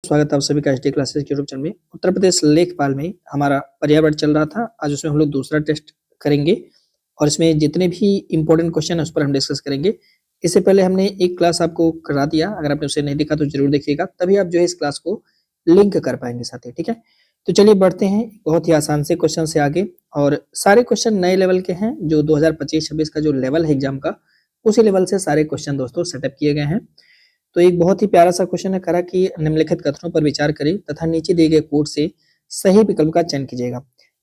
स्वागत है आप सभी का एचडी क्लासेस के यूट्यूब चैनल में। उत्तर प्रदेश लेखपाल में हमारा पर्यावरण चल रहा था। आज उसमें हम लोग दूसरा टेस्ट करेंगे और इसमें जितने भी इंपॉर्टेंट क्वेश्चन है उस पर हम डिस्कस करेंगे। इससे पहले हमने एक क्लास आपको करा दिया, अगर आपने उसे नहीं देखा तो जरूर देखिएगा, तभी आप जो है इस क्लास को लिंक कर पाएंगे साथ ही। ठीक है, तो चलिए बढ़ते हैं बहुत ही आसान से क्वेश्चन से आगे। और सारे क्वेश्चन नए लेवल के हैं, जो 2025-26 का जो लेवल है एग्जाम का, उसी लेवल से सारे क्वेश्चन दोस्तों सेटअप किए गए हैं। तो एक बहुत ही प्यारा सा क्वेश्चन है, करा कि निम्नलिखित कथनों पर विचार करें तथा नीचे दिए गए कोड से सही विकल्प का चयन कीजिएगा।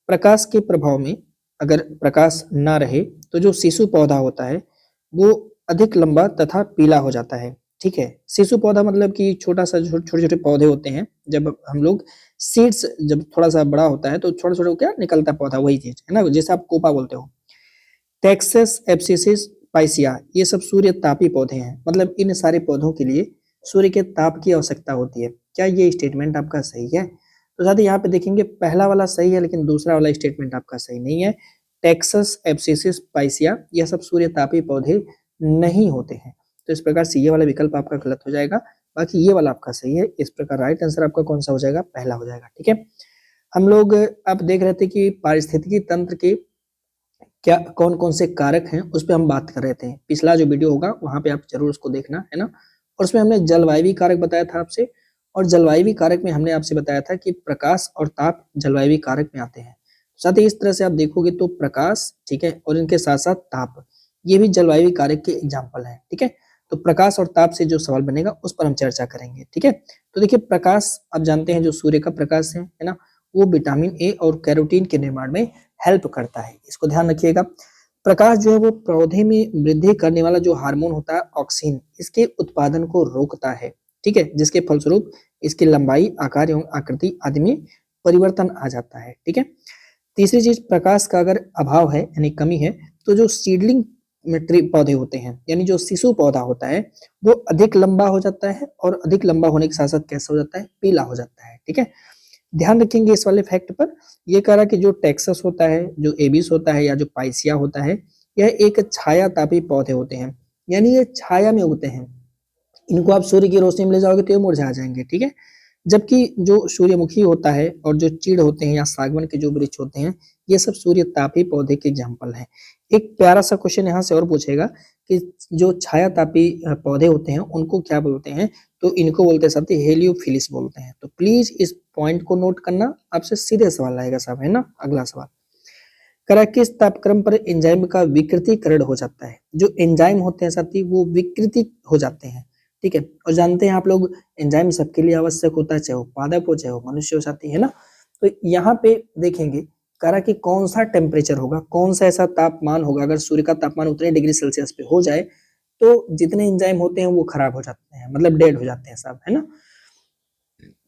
प्रकाश के प्रभाव में अगर प्रकाश ना रहे तो जो शिशु पौधा होता है वो अधिक लंबा तथा पीला हो जाता है। ठीक है, शिशु पौधा मतलब कि छोटा सा छोटे छोटे पौधे होते हैं। जब हम लोग सीड्स जब थोड़ा सा बड़ा होता है तो छोटा छोटा क्या निकलता है पौधा, वही चीज है ना, जैसे आप कोपा बोलते हो। टेक्सस एब्सिसिस पाइसिया, ये सब सूर्य तापी पौधे हैं, मतलब इन सारे पौधों के लिए सूर्य के ताप की आवश्यकता होती है। क्या ये स्टेटमेंट आपका सही है? तो साथ ही यहाँ पे देखेंगे पहला वाला सही है, लेकिन दूसरा वाला स्टेटमेंट आपका सही नहीं है। टेक्सस एब्सिसिस पाइसिया यह सब सूर्य तापी पौधे नहीं होते हैं, तो इस प्रकार से ये वाला विकल्प आपका गलत हो जाएगा। बाकी ये वाला आपका सही है। इस प्रकार राइट आंसर आपका कौन सा हो जाएगा? पहला हो जाएगा। ठीक है, हम लोग अब देख रहे थे कि पारिस्थितिकी तंत्र के क्या कौन कौन से कारक हैं, उस पर हम बात कर रहे थे। पिछला जो वीडियो होगा वहां पे आप जरूर उसको देखना है ना। और उसमें हमने जलवायु कारक बताया था आपसे, और जलवायु कारक में हमने आपसे बताया था कि प्रकाश और ताप जलवायु कारक में आते हैं। साथ ही इस तरह से आप देखोगे तो प्रकाश, ठीक है, और इनके साथ साथ ताप, ये भी जलवायु कारक के एग्जाम्पल है। ठीक है, तो प्रकाश और ताप से जो सवाल बनेगा उस पर हम चर्चा करेंगे। ठीक है, तो देखिए प्रकाश आप जानते हैं जो सूर्य का प्रकाश है ना, वो विटामिन ए और कैरोटीन के निर्माण में हेल्प करता है, इसको ध्यान रखिएगा। प्रकाश जो है वो पौधे में वृद्धि करने वाला जो हार्मोन होता है ऑक्सीन, इसके उत्पादन को रोकता है। ठीक है, जिसके फलस्वरूप इसकी लंबाई, आकार एवं आकृति आदि में परिवर्तन आ जाता है। ठीक है, तीसरी चीज, प्रकाश का अगर अभाव है यानी कमी है तो जो सीडलिंग ट्री पौधे होते हैं यानी जो शिशु पौधा होता है वो अधिक लंबा हो जाता है, और अधिक लंबा होने के साथ साथ कैसा हो जाता है? पीला हो जाता है। ठीक है, ध्यान रखेंगे इस वाले फैक्ट पर। ये कह रहा कि जो टेक्सस होता है, जो एबिस होता है या जो पाइसिया होता है, यह एक छाया तापी पौधे होते हैं, यानी ये छाया में उगते हैं। इनको आप सूर्य की रोशनी में ले जाओगे तो ये मुरझा जाएंगे। ठीक है, जबकि जो सूर्यमुखी होता है और जो चीड़ होते हैं या सागवन के जो वृक्ष होते हैं, ये सब सूर्य तापी पौधे के एग्जाम्पल हैं। एक प्यारा सा क्वेश्चन यहाँ से और पूछेगा कि जो छाया तापी पौधे होते हैं उनको क्या बोलते हैं? तो इनको बोलते हैं साथी हेलियोफिलिस बोलते हैं। तो प्लीज इस पॉइंट को नोट करना, आपसे सीधे सवाल आएगा साहब, है ना। अगला सवाल करा किस तापक्रम पर एंजाइम का विकृतीकरण हो जाता है? जो एंजाइम होते हैं साथी वो विकृति हो जाते हैं। ठीक है, और जानते हैं आप लोग एंजाइम सबके लिए आवश्यक होता है, चाहे वो पादप हो चाहे वो मनुष्य हो साथी, है ना। तो यहाँ पे देखेंगे करा कि कौन सा टेम्परेचर होगा, कौन सा ऐसा तापमान होगा, अगर सूर्य का तापमान उतने डिग्री सेल्सियस पे हो जाए तो जितने एंजाइम होते हैं वो खराब हो जाते हैं, मतलब डेड हो जाते हैं साहब, है ना।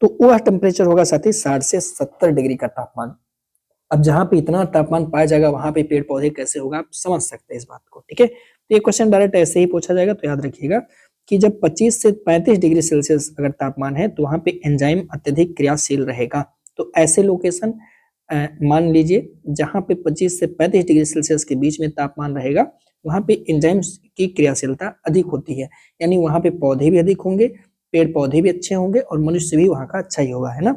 तो वह टेम्परेचर होगा साथी 60 से 70 डिग्री का तापमान। अब जहां पे इतना तापमान पाया जाएगा वहां पे पेड़ पौधे कैसे होगा, आप समझ सकते हैं इस बात को। ठीक है, तो ये क्वेश्चन डायरेक्ट ऐसे ही पूछा जाएगा, तो याद रखिएगा कि जब 25 से 35 डिग्री सेल्सियस अगर तापमान है तो वहां पे एंजाइम अत्यधिक क्रियाशील रहेगा। तो ऐसे लोकेशन मान लीजिए जहां पे 25 से 35 डिग्री सेल्सियस के बीच में तापमान रहेगा, वहां पे एंजाइम्स की क्रियाशीलता अधिक होती है, यानी वहां पे पौधे भी अधिक होंगे, पेड़ पौधे भी अच्छे होंगे और मनुष्य भी वहां का अच्छा ही होगा, है ना।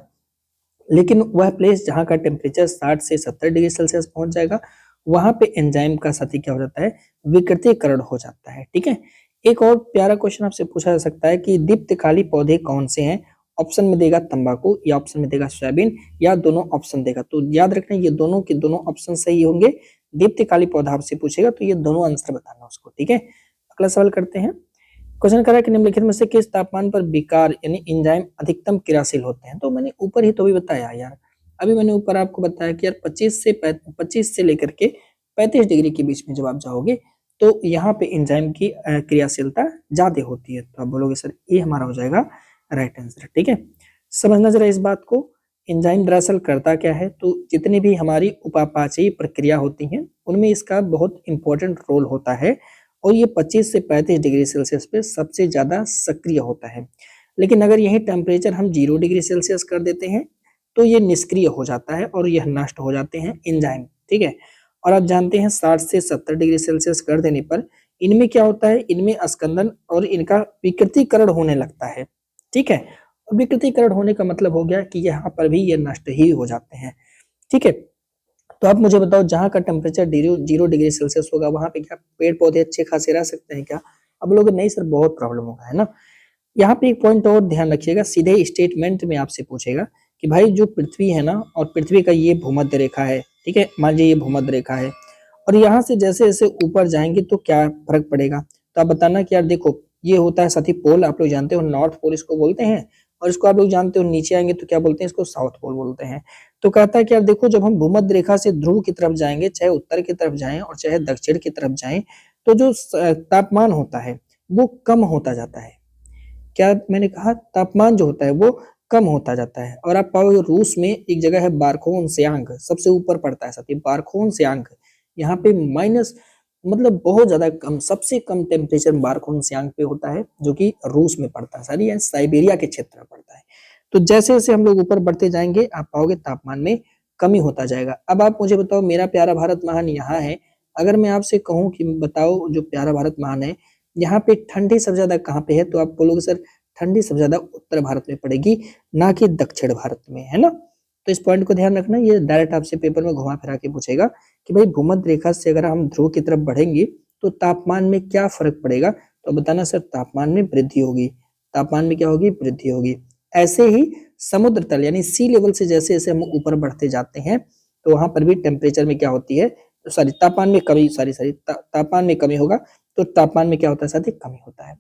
लेकिन वह प्लेस जहाँ का टेम्परेचर 60 से 70 डिग्री सेल्सियस पहुंच जाएगा, वहां पे एंजाइम का साथी क्या हो जाता है? विकृतीकरण हो जाता है। ठीक है, एक और प्यारा क्वेश्चन आपसे पूछा जा सकता है कि दीप्तकाली पौधे कौन से हैं? ऑप्शन में देगा तंबाकू, या ऑप्शन में देगा सोयाबीन, या दोनों ऑप्शन देगा। तो याद रखना ये दोनों के दोनों ऑप्शन सही होंगे। दीप्तकाली पौधा आपसे पूछेगा तो ये दोनों आंसर बताना उसको। ठीक है, अगला सवाल करते हैं। क्वेश्चन कर रहा है कि निम्नलिखित में से किस तापमान पर विकार यानी एंजाइम अधिकतम क्रियाशील होते हैं? तो मैंने ऊपर ही तो भी बताया यार, अभी मैंने ऊपर आपको बताया कि यार 25 से लेकर के 35 डिग्री के बीच में जब आप जाओगे तो यहाँ पे एंजाइम की क्रियाशीलता ज्यादा होती है। तो आप बोलोगे सर ये हमारा हो जाएगा राइट आंसर। ठीक है, समझना जरा इस बात को। एंजाइम दरअसल करता क्या है? तो जितनी भी हमारी उपापचयी प्रक्रिया होती हैं उनमें इसका बहुत इंपॉर्टेंट रोल होता है, और ये 25 से 35 डिग्री सेल्सियस पे सबसे ज्यादा सक्रिय होता है। लेकिन अगर यही टेम्परेचर हम 0 डिग्री सेल्सियस कर देते हैं तो ये निष्क्रिय हो जाता है और यह नष्ट हो जाते हैं एंजाइम। ठीक है, और आप जानते हैं 60 से 70 डिग्री सेल्सियस कर देने पर इनमें क्या होता है? इनमें अस्कंदन और इनका विकृतीकरण होने लगता है। ठीक है, और विकृतीकरण होने का मतलब हो गया कि यहाँ पर भी ये नष्ट ही हो जाते हैं। ठीक है, तो आप मुझे बताओ जहाँ का टेम्परेचर 0 डिग्री सेल्सियस होगा वहां पे क्या पेड़ पौधे अच्छे खासे रह सकते हैं क्या? अब लोग नहीं सर, बहुत प्रॉब्लम होगा, है ना। यहाँ पे एक पॉइंट और ध्यान रखिएगा, सीधे स्टेटमेंट में आपसे पूछेगा कि भाई जो पृथ्वी है ना, और पृथ्वी का ये भूमध्य रेखा है, ठीक है, मान लीजिए ये भूमध्य रेखा है, और यहाँ से जैसे जैसे ऊपर जाएंगे तो क्या फर्क पड़ेगा। तो आप बताना कि यार देखो ये होता है साथी पोल, आप लोग जानते हो नॉर्थ पोल इसको बोलते हैं, और इसको आप लोग जानते हो नीचे आएंगे तो क्या बोलते हैं, इसको साउथ पोल बोलते हैं। तो कहता है कि यार देखो जब हम भूमध्य रेखा से ध्रुव की तरफ जाएंगे, चाहे उत्तर की तरफ जाएं और चाहे दक्षिण की तरफ जाएं, तो जो तापमान होता है वो कम होता जाता है। क्या मैंने कहा, तापमान जो होता है वो कम होता जाता है। और आप पाओगे रूस में एक जगह है बारखोन सबसे ऊपर पड़ता है साथी, बारखोन यहाँ पे माइनस मतलब बहुत ज्यादा कम, सबसे कम टेम्परेचर बारखोन पे होता है, जो कि रूस में पड़ता है, सारी साइबेरिया के क्षेत्र में पड़ता है। तो जैसे जैसे हम लोग ऊपर बढ़ते जाएंगे आप पाओगे तापमान में कमी होता जाएगा। अब आप मुझे बताओ, मेरा प्यारा भारत महान यहाँ है, अगर मैं आपसे कहूँ कि बताओ जो प्यारा भारत महान है यहाँ पे ठंडी सबसे ज्यादा कहाँ पे है, तो आप बोलोगे सर ठंडी सबसे ज्यादा उत्तर भारत में पड़ेगी, ना कि दक्षिण भारत में, है ना। तो इस पॉइंट को ध्यान रखना, ये डायरेक्ट आपसे पेपर में घुमा फिरा के पूछेगा कि भाई भूमध्य रेखा से अगर हम ध्रुव की तरफ बढ़ेंगे तो तापमान में क्या फर्क पड़ेगा, तो बताना सर तापमान में वृद्धि होगी, तापमान में क्या होगी, वृद्धि होगी। ऐसे ही समुद्र तल यानी सी लेवल से जैसे जैसे हम ऊपर बढ़ते जाते हैं तो वहां पर भी टेम्परेचर में क्या होती है, तो सॉरी तापमान में कमी, तापमान में कमी होगा, तो तापमान में क्या होता है साथी, कमी होता है।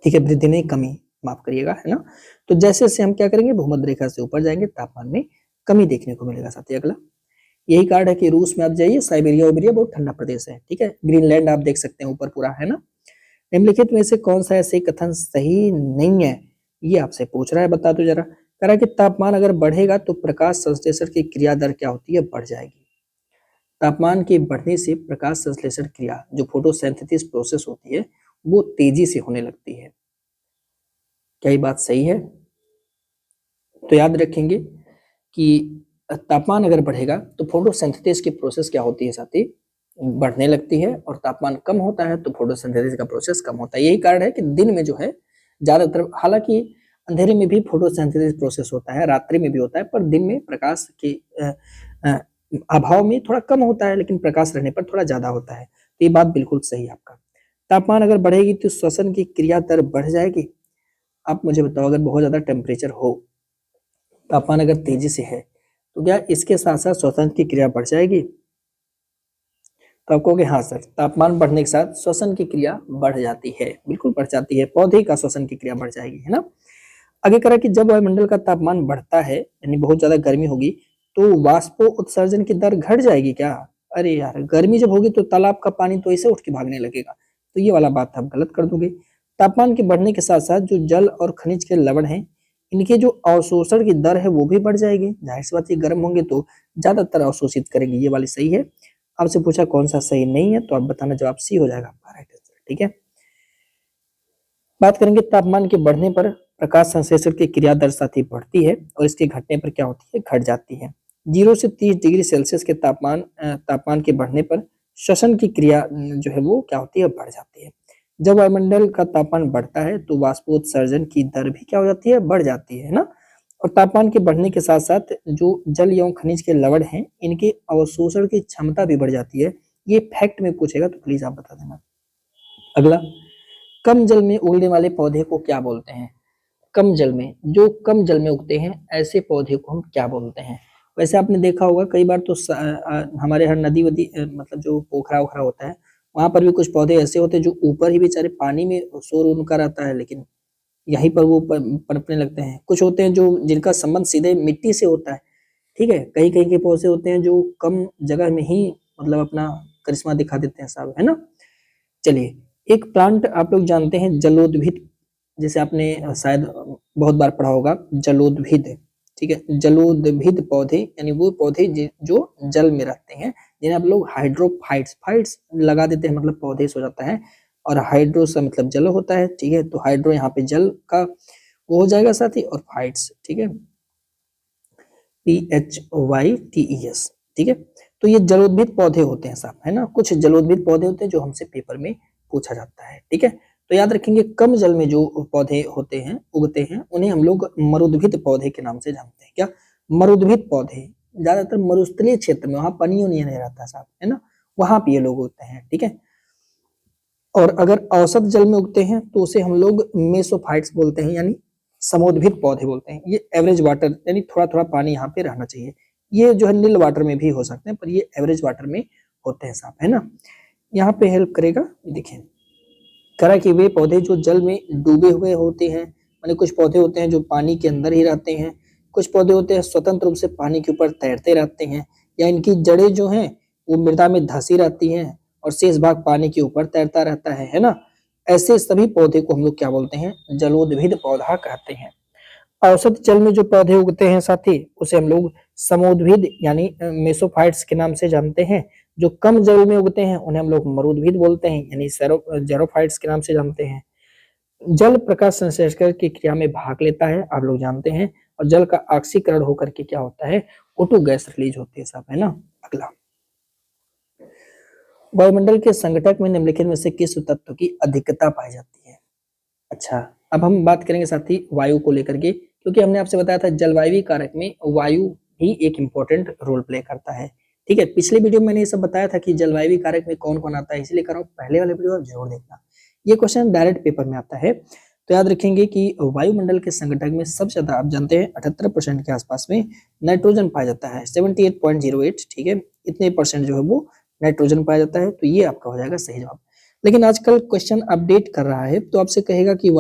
ठीक है, वृद्धि नहीं कमी, माफ करिएगा, है ना। तो जैसे जैसे हम क्या करेंगे भूमध्य रेखा से ऊपर जाएंगे तापमान में कमी देखने को मिलेगा साथी। अगला यही कार्ड है कि रूस में आप जाइए, साइबेरिया उबेरिया बहुत ठंडा प्रदेश है, ठीक है, ग्रीनलैंड आप देख सकते हैं ऊपर पूरा, है ना। निम्नलिखित में से कौन सा ऐसे कथन सही नहीं है, ये आपसे पूछ रहा है, बता दो जरा। कह रहा है कि तापमान अगर बढ़ेगा तो प्रकाश संश्लेषण की क्रिया दर क्या होती है, बढ़ जाएगी। तापमान के बढ़ने से प्रकाश संश्लेषण क्रिया जो फोटोसिंथेसिस प्रोसेस होती है वो तेजी से होने लगती है। क्या ये बात सही है? तो याद रखेंगे कि तापमान अगर बढ़ेगा तो फोटोसिंथेसिस की प्रोसेस क्या होती है साथी, बढ़ने लगती है, और तापमान कम होता है तो फोटोसिंथेसिस का प्रोसेस कम होता है। यही कारण है कि दिन में जो है ज्यादातर, हालांकि अंधेरे में भी फोटोसिंथेसिस प्रोसेस होता है, रात्रि में भी होता है, पर दिन में प्रकाश के अभाव में थोड़ा कम होता है, लेकिन प्रकाश रहने पर थोड़ा ज्यादा होता है। तो ये बात बिल्कुल सही है आपका। तापमान अगर बढ़ेगी तो श्वसन की क्रिया दर बढ़ जाएगी। आप मुझे बताओ अगर बहुत ज्यादा टेम्परेचर हो, तापमान अगर तेजी से है, तो क्या इसके साथ साथ श्वसन की क्रिया बढ़ जाएगी? तो आप कहोगे हाँ सर, तापमान बढ़ने के साथ श्वसन की क्रिया बढ़ जाती है, बिल्कुल बढ़ जाती है, पौधे का श्वसन की क्रिया बढ़ जाएगी, है ना। आगे करा कि जब वायुमंडल का तापमान बढ़ता है यानी बहुत ज्यादा गर्मी होगी तो वाष्पो उत्सर्जन की दर घट जाएगी क्या? अरे यार गर्मी जब होगी तो तालाब का पानी तो ऐसे उठ के भागने लगेगा, तो ये वाला बात आप गलत कर दोगे। तापमान के बढ़ने के साथ साथ जो जल और खनिज के लवण हैं इनके जो अवशोषण की दर है वो भी बढ़ जाएगी, जाहिर सी बात है गर्म होंगे तो ज्यादातर अवशोषित करेंगे, ये वाली सही है। आपसे पूछा कौन सा सही नहीं है तो आप बताना, जवाब सी हो जाएगा आपका राइट आंसर, ठीक है। बात करेंगे तापमान के बढ़ने पर प्रकाश संश्लेषण की क्रिया दर साथी बढ़ती है और इसके घटने पर क्या होती है, घट जाती है। 0 से 30 डिग्री सेल्सियस के तापमान के बढ़ने पर श्वसन की क्रिया जो है वो क्या होती है, बढ़ जाती है। जब वायुमंडल का तापमान बढ़ता है तो वाष्पोत्सर्जन की दर भी क्या हो जाती है, बढ़ जाती है ना। और तापमान के बढ़ने के साथ साथ जो जल एवं खनिज के लवण हैं इनके अवशोषण की क्षमता भी बढ़ जाती है। ये फैक्ट में पूछेगा तो प्लीज आप बता देना। अगला, कम जल में उगने वाले पौधे को क्या बोलते हैं? कम जल में, जो कम जल में उगते हैं ऐसे पौधे को हम क्या बोलते हैं? वैसे आपने देखा होगा कई बार तो हमारे यहाँ नदी वदी मतलब जो पोखरा ओखरा होता है वहां पर भी कुछ पौधे ऐसे होते हैं जो ऊपर ही बेचारे पानी में शोर उनका रहता है, लेकिन यहीं पर वो पनपने लगते हैं। कुछ होते हैं जो जिनका संबंध सीधे मिट्टी से होता है, ठीक है, कहीं कहीं के पौधे होते हैं जो कम जगह में ही मतलब अपना करिश्मा दिखा देते हैं साहब, है ना। चलिए, एक प्लांट आप लोग जानते हैं जलोद्भिद, जैसे आपने शायद बहुत बार पढ़ा होगा जलोद्भिद, ठीक है, जलोद्भिद पौधे यानी वो पौधे जो जल में रहते हैं, जिन्हें आप लोग हाइड्रोफाइट्स फाइट्स लगा देते हैं, मतलब पौधे हो जाता है, और हाइड्रो से मतलब जल होता है, ठीक है, तो हाइड्रो यहाँ पे जल का वो हो जाएगा साथी, और फाइट्स, ठीक है, PHYTES, ठीक है। तो ये जलोद्भिद पौधे होते हैं साहब, है ना, कुछ जलोद्भिद पौधे होते हैं जो हमसे पेपर में पूछा जाता है, ठीक है। तो याद रखेंगे कम जल में जो पौधे होते हैं उगते हैं उन्हें हम लोग मरुद्भिद पौधे के नाम से जानते हैं। क्या? मरुद्भिद पौधे। ज्यादातर मरुस्थलीय क्षेत्र में, वहां पानी नहीं रहता साहब, है ना, वहां पे ये लोग उगते हैं। ठीक है। और अगर औसत जल में उगते हैं तो उसे हम लोग मेसोफाइट्स बोलते हैं, यानी समोद्भिद पौधे बोलते हैं। ये एवरेज वाटर, यानी थोड़ा थोड़ा पानी यहाँ पे रहना चाहिए। ये जो है नील वाटर में भी हो सकते हैं, पर ये एवरेज वाटर में होते हैं साहब, है ना। यहाँ पे हेल्प करेगा, देखिए करा कि वे पौधे जो जल में डूबे हुए होते हैं, माने कुछ पौधे होते हैं जो पानी के अंदर ही रहते हैं, कुछ पौधे होते हैं स्वतंत्र रूप से पानी के ऊपर तैरते रहते हैं, या इनकी जड़ें जो हैं वो मृदा में धंसी रहती हैं और शेष भाग पानी के ऊपर तैरता रहता है ना। ऐसे सभी पौधे को हम लोग क्या बोलते हैं? जलोद्भिद पौधा कहते हैं। औसत जल में जो पौधे उगते हैं साथी, उसे हम लोग समोद्भिद यानी मेसोफाइट्स के नाम से जानते हैं। जो कम जल में उगते हैं उन्हें हम लोग मरुद्भिद बोलते हैं, यानी जेरोफाइट्स के नाम से जानते हैं। जल प्रकाश संश्लेषण की क्रिया में भाग लेता है, आप लोग जानते हैं, और जल का ऑक्सीकरण होकर के क्या होता है? O2 गैस रिलीज होती है साहब, है ना। अगला, वायुमंडल के संघटक में निम्नलिखित में से किस तत्व की अधिकता पाई जाती है? अच्छा, अब हम बात करेंगे साथी वायु को लेकर के, क्योंकि हमने आपसे बताया था जलवायु कारक में वायु भी एक इंपॉर्टेंट रोल प्ले करता है। ठीक है, पिछले वीडियो में मैंने ये सब बताया था कि जलवायु कारक में कौन कौन आता है, इसलिए कर रहा हूँ पहले वाले वीडियो आप जरूर देखना। ये क्वेश्चन डायरेक्ट पेपर में आता है। तो याद रखेंगे कि वायुमंडल के संघटक में सबसे ज्यादा आप जानते हैं 78% के आसपास में नाइट्रोजन पाया जाता है, 78.08। ठीक है, इतने परसेंट जो है वो नाइट्रोजन पाया जाता है, तो ये आपका हो जाएगा सही जवाब। लेकिन आजकल क्वेश्चन अपडेट कर रहा है, तो आपसे कहेगा कि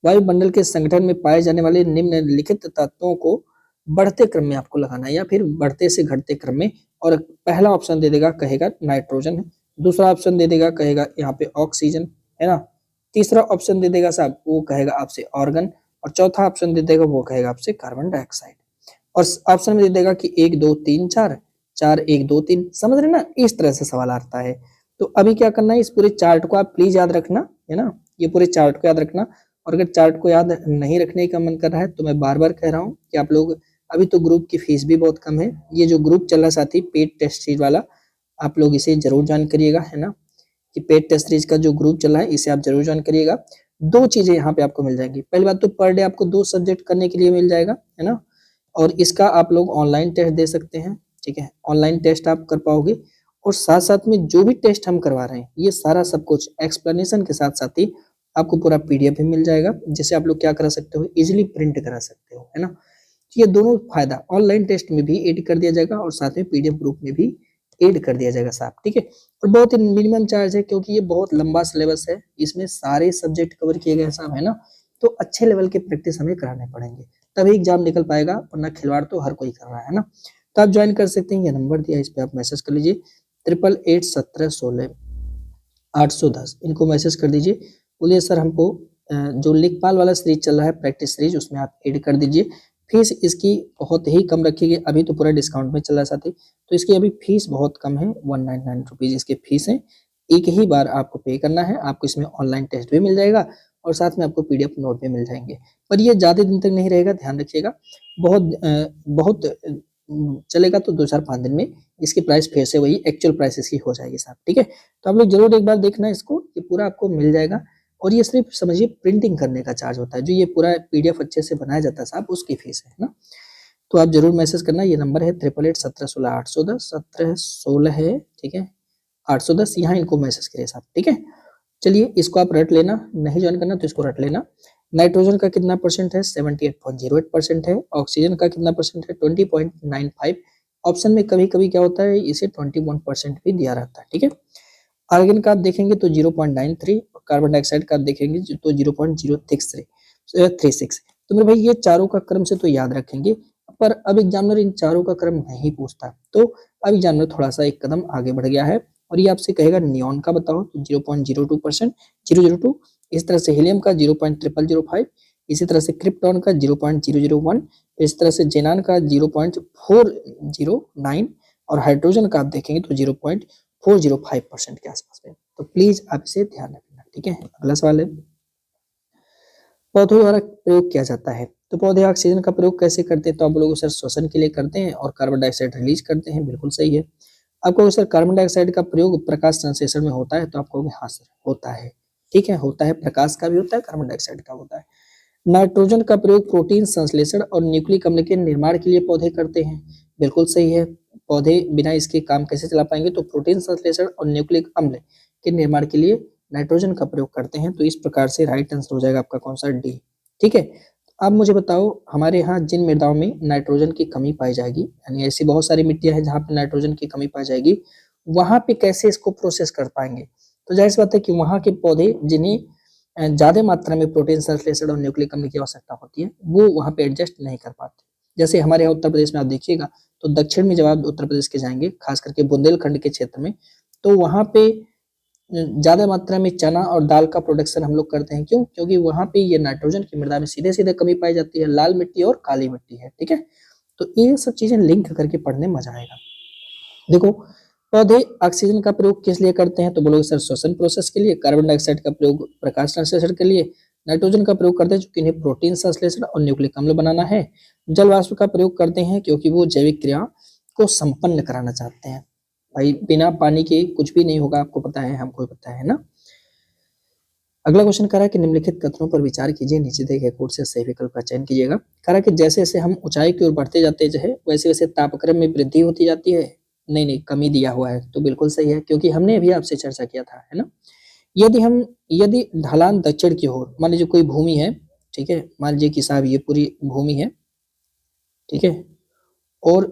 वायुमंडल के संगठन में पाए जाने वाले निम्नलिखित तत्वों को बढ़ते क्रम में आपको लगाना है, या फिर बढ़ते से घटते क्रम में। और पहला ऑप्शन दे देगा, कहेगा नाइट्रोजन है। दूसरा ऑप्शन दे देगा, कहेगा यहाँ पे ऑक्सीजन, है ना। तीसरा ऑप्शन दे देगा साहब, वो कहेगा आपसे ऑर्गन। और चौथा ऑप्शन दे देगा, वो कहेगा आपसे कार्बन डाइऑक्साइड। और ऑप्शन में दे देगा कि 1 2 3 4, 4 1 2 3। समझ रहे ना, इस तरह से सवाल आता है। तो अभी क्या करना है, इस पूरे चार्ट को आप प्लीज याद रखना, है ना। ये पूरे चार्ट को याद रखना। और अगर चार्ट को याद नहीं रखने का मन कर रहा है तो मैं बार बार कह रहा हूँ कि आप लोग, अभी तो ग्रुप की फीस भी बहुत कम है, ये जो ग्रुप चल रहा है साथी पेड टेस्ट सीरीज वाला, आप लोग इसे जरूर ज्वाइन करिएगा, है ना। कि पेड टेस्ट सीरीज का जो ग्रुप चल रहा है इसे आप जरूर ज्वाइन करिएगा। दो चीजें यहाँ पे आपको मिल जाएंगी। पहली बात तो पर डे आपको 2 सब्जेक्ट करने के लिए मिल जाएगा, है ना। और इसका आप लोग ऑनलाइन टेस्ट दे सकते हैं। ठीक है, ऑनलाइन टेस्ट आप कर पाओगे। और साथ साथ में जो भी टेस्ट हम करवा रहे हैं, ये सारा सब कुछ एक्सप्लेनेशन के साथ साथ ही आपको पूरा पीडीएफ भी मिल जाएगा, जिसे आप लोग क्या करा सकते हो, इजिली प्रिंट करा सकते हो, है ना। ये दोनों फायदा ऑनलाइन टेस्ट में भी ऐड कर दिया जाएगा और साथ में पीडीएफ ग्रुप में भी ऐड कर दिया जाएगा साहब। ठीक है, और बहुत ही मिनिमम चार्ज है, क्योंकि ये बहुत लंबा सिलेबस है, इसमें सारे सब्जेक्ट कवर किए गए साहब, है ना। तो अच्छे लेवल के प्रैक्टिस हमें कराने पड़ेंगे, तभी एग्जाम निकल पाएगा, वरना खिलवाड़ तो हर कोई कर रहा है ना। तो आप ज्वाइन कर सकते हैं, ये नंबर दिया, इस पे आप मैसेज कर लीजिए 8881716810, इनको मैसेज कर दीजिए। बोलिए सर हमको जो लेखपाल वाला सीरीज चल रहा है प्रैक्टिस सीरीज, उसमें आप ऐड कर दीजिए। फीस इसकी बहुत ही कम रखी गई, अभी तो पूरा डिस्काउंट में चल रहा है साथी, तो इसकी अभी फीस बहुत कम है, 199 रुपीज इसकी फीस है। एक ही बार आपको पे करना है, आपको इसमें ऑनलाइन टेस्ट भी मिल जाएगा और साथ में आपको पीडीएफ नोट भी मिल जाएंगे। पर ये ज्यादा दिन तक नहीं रहेगा, ध्यान रखिएगा। बहुत चलेगा तो 2 4 5 दिन में इसकी प्राइस फिर से वही एक्चुअल प्राइस इसकी हो जाएगी साहब। ठीक है, तो आप लोग जरूर एक बार देखना इसको, ये पूरा आपको मिल जाएगा। और ये सिर्फ समझिए प्रिंटिंग करने का चार्ज होता है, जो ये पूरा पीडीएफ अच्छे से बनाया जाता है साहब, उसकी फीस है ना। तो आप जरूर मैसेज करना, ये नंबर है 8881716810, 1716 है। ठीक है, 810, यहाँ इनको मैसेज करिए साहब। ठीक है, चलिए इसको आप रट लेना, नहीं ज्वाइन करना तो इसको रट लेना। नाइट्रोजन का कितना परसेंट है? 78.08% है। ऑक्सीजन का कितना परसेंट है? 20.95। ऑप्शन में कभी कभी क्या होता है, इसे 21% भी दिया रहता है। ठीक है, आर्गन का आप देखेंगे तो 0.93, कार्बन डाइऑक्साइड का आप देखेंगे तो 0.036। तो मेरे भाई ये चारों का क्रम से तो याद रखेंगे, पर अब एग्जामिनर इन चारों का क्रम नहीं पूछता, तो अब एग्जामिनर थोड़ा सा एक कदम आगे बढ़ गया है और ये आपसे कहेगा नियॉन का बताओ, तो 0.02%, 002। इस तरह से हीलियम का 0.0005, इसी तरह से क्रिप्टॉन का 0.001, इस तरह से जेनान का 0.409 और हाइड्रोजन का आप देखेंगे तो 0.405% के आसपास में। तो प्लीज आप इसे ध्यान रखना। ठीक है, अगला सवाल है, पौधों द्वारा प्रयोग किया जाता है, तो पौधे ऑक्सीजन का प्रयोग कैसे करते हैं? तो आप लोग सर श्वसन के लिए करते हैं और कार्बन डाइऑक्साइड रिलीज करते हैं, बिल्कुल सही है। आपको सर कार्बन डाइऑक्साइड का प्रयोग प्रकाश संश्लेषण में होता है, तो आपको हाँ सर होता है। ठीक है, होता है, प्रकाश का भी होता है, कार्बन डाइऑक्साइड का होता है। नाइट्रोजन का प्रयोग प्रोटीन संश्लेषण और न्यूक्लिक अम्ल के निर्माण के लिए पौधे करते हैं। बिल्कुल सही है, पौधे बिना इसके काम कैसे चला पाएंगे, तो प्रोटीन संश्लेषण और न्यूक्लिक अम्ल के निर्माण के लिए नाइट्रोजन का प्रयोग करते हैं। तो इस प्रकार से राइट आंसर हो जाएगा आपका कौन सा, डी। ठीक है, अब मुझे बताओ हमारे यहाँ जिन मृदाओं में नाइट्रोजन की कमी पाई जाएगी, यानी ऐसी बहुत सारी मिट्टियां हैं जहाँ पे नाइट्रोजन की कमी पाई जाएगी, वहां पे कैसे इसको प्रोसेस कर पाएंगे। तो जाहिर सी बात है कि वहां के पौधे जिन्हें ज्यादा मात्रा में प्रोटीन संश्लेषण और न्यूक्लिक अम्ल की आवश्यकता होती है, वो वहां पे एडजस्ट नहीं कर पाते। जैसे हमारे यहाँ उत्तर प्रदेश में आप देखिएगा, तो दक्षिण में जब आप उत्तर प्रदेश के जाएंगे, खास करके बुंदेलखंड के क्षेत्र में, तो वहां पे ज्यादा मात्रा में चना और दाल का प्रोडक्शन हम लोग करते हैं। क्यों? क्योंकि वहां पे ये नाइट्रोजन की मृदा में सीधे सीधे कमी पाई जाती है, लाल मिट्टी और काली मिट्टी है। ठीक है, तो ये सब चीजें लिंक करके पढ़ने मजा आएगा। देखो, पौधे ऑक्सीजन का प्रयोग किस लिए करते हैं, तो बोलोगे सर श्वसन प्रोसेस के लिए। कार्बन डाइऑक्साइड का प्रयोग प्रकाश संश्लेषण के लिए। नाइट्रोजन का प्रयोग करते हैं क्योंकि इन्हें प्रोटीन संश्लेषण और न्यूक्लिक अम्ल बनाना है। जल वाष्प का प्रयोग करते हैं क्योंकि वो जैविक क्रिया को संपन्न कराना चाहते हैं। भाई बिना पानी के कुछ भी नहीं होगा, आपको पता है, हमको पता है ना। अगला क्वेश्चन कह रहा है कि निम्नलिखित कथनों पर विचार कीजिए, नीचे दिए गए कोड से सही विकल्प का चयन कीजिएगा। कह रहा है कि जैसे जैसे हम ऊंचाई की ओर बढ़ते जाते हैं, वैसे वैसे तापक्रम में वृद्धि होती जाती है। नहीं, कमी दिया हुआ है, तो बिल्कुल सही है, क्योंकि हमने अभी आपसे चर्चा किया था, है ना। यदि ढलान दक्षिण की ओर, मान लीजिए कोई भूमि है, ठीक है, मान लीजिए कि साहब ये पूरी भूमि है, ठीक है, और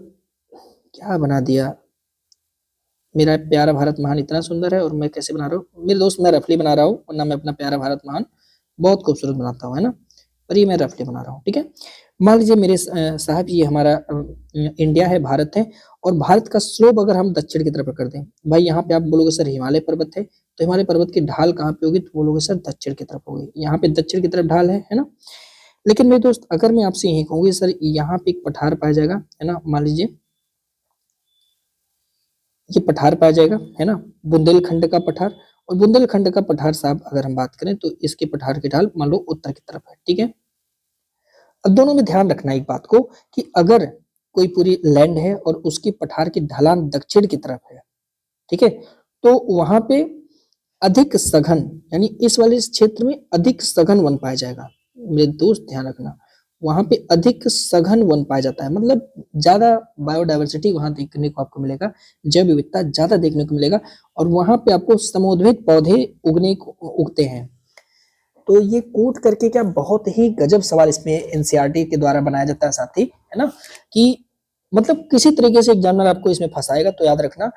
क्या बना दिया, मेरा प्यारा भारत महान इतना सुंदर है और मैं कैसे बना रहा हूँ मेरे दोस्त, मैं रफली बना रहा हूँ, वरना मैं अपना प्यारा भारत महान बहुत खूबसूरत बनाता हूँ, है ना, पर ये मैं रफली बना रहा हूँ। ठीक है, मान लीजिए मेरे साहब ये हमारा इंडिया है, भारत है, और भारत का स्लोप अगर हम दक्षिण की तरफ कर दें, भाई यहाँ पे आप बोलोगे सर हिमालय पर्वत है, तो हिमालय पर्वत की ढाल कहाँ पे होगी, तो बोलोगे सर दक्षिण की तरफ होगी। यहाँ पे दक्षिण की तरफ ढाल है ना। लेकिन मेरे दोस्त अगर मैं आपसे यही कहूंगी सर यहाँ पे एक पठार पाया जाएगा, है ना, मान लीजिए ये पठार पाया जाएगा, है ना, बुंदेलखंड का पठार। और बुंदेलखंड का पठार साहब अगर हम बात करें तो इसके पठार की ढाल मान लो उत्तर की तरफ है। ठीक है, अब दोनों में ध्यान रखना एक बात को कि अगर कोई पूरी लैंड है और उसकी पठार की ढलान दक्षिण की तरफ है, ठीक है, तो वहां पे अधिक सघन, यानी इस वाले क्षेत्र में अधिक सघन वन पाया जाएगा। मेरे दोस्त ध्यान रखना, वहां पे अधिक सघन वन पाया जाता है, मतलब ज्यादा बायोडाइवर्सिटी वहां देखने को आपको मिलेगा, जैव विविधता ज्यादा देखने को मिलेगा, और वहां पे आपको समुद्भित पौधे उगते हैं। तो ये कोट करके क्या बहुत ही गजब सवाल इसमें एनसीईआरटी के द्वारा बनाया जाता है साथी, है ना, कि मतलब किसी तरीके से एग्जामिनर आपको इसमें फंसाएगा। तो याद रखना,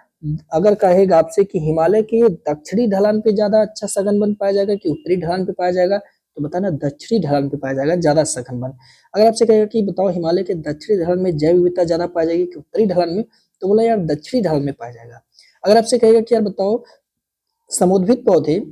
अगर कहेगा आपसे कि हिमालय के दक्षिणी ढलान पे ज्यादा अच्छा सघन वन पाया जाएगा कि उत्तरी ढलान पे पाया जाएगा, तो बताना दक्षिणी ढलान पे पाया जाएगा ज्यादा सघन वन। अगर आपसे कहेगा कि बताओ हिमालय के दक्षिणी ढलान में जैव विविधता ज्यादा पाई जाएगी कि उत्तरी ढलान में, तो बोला यार दक्षिणी ढलान में पाया जाएगा। अगर आपसे कहेगा कि यार बताओ समुद्भित पौधे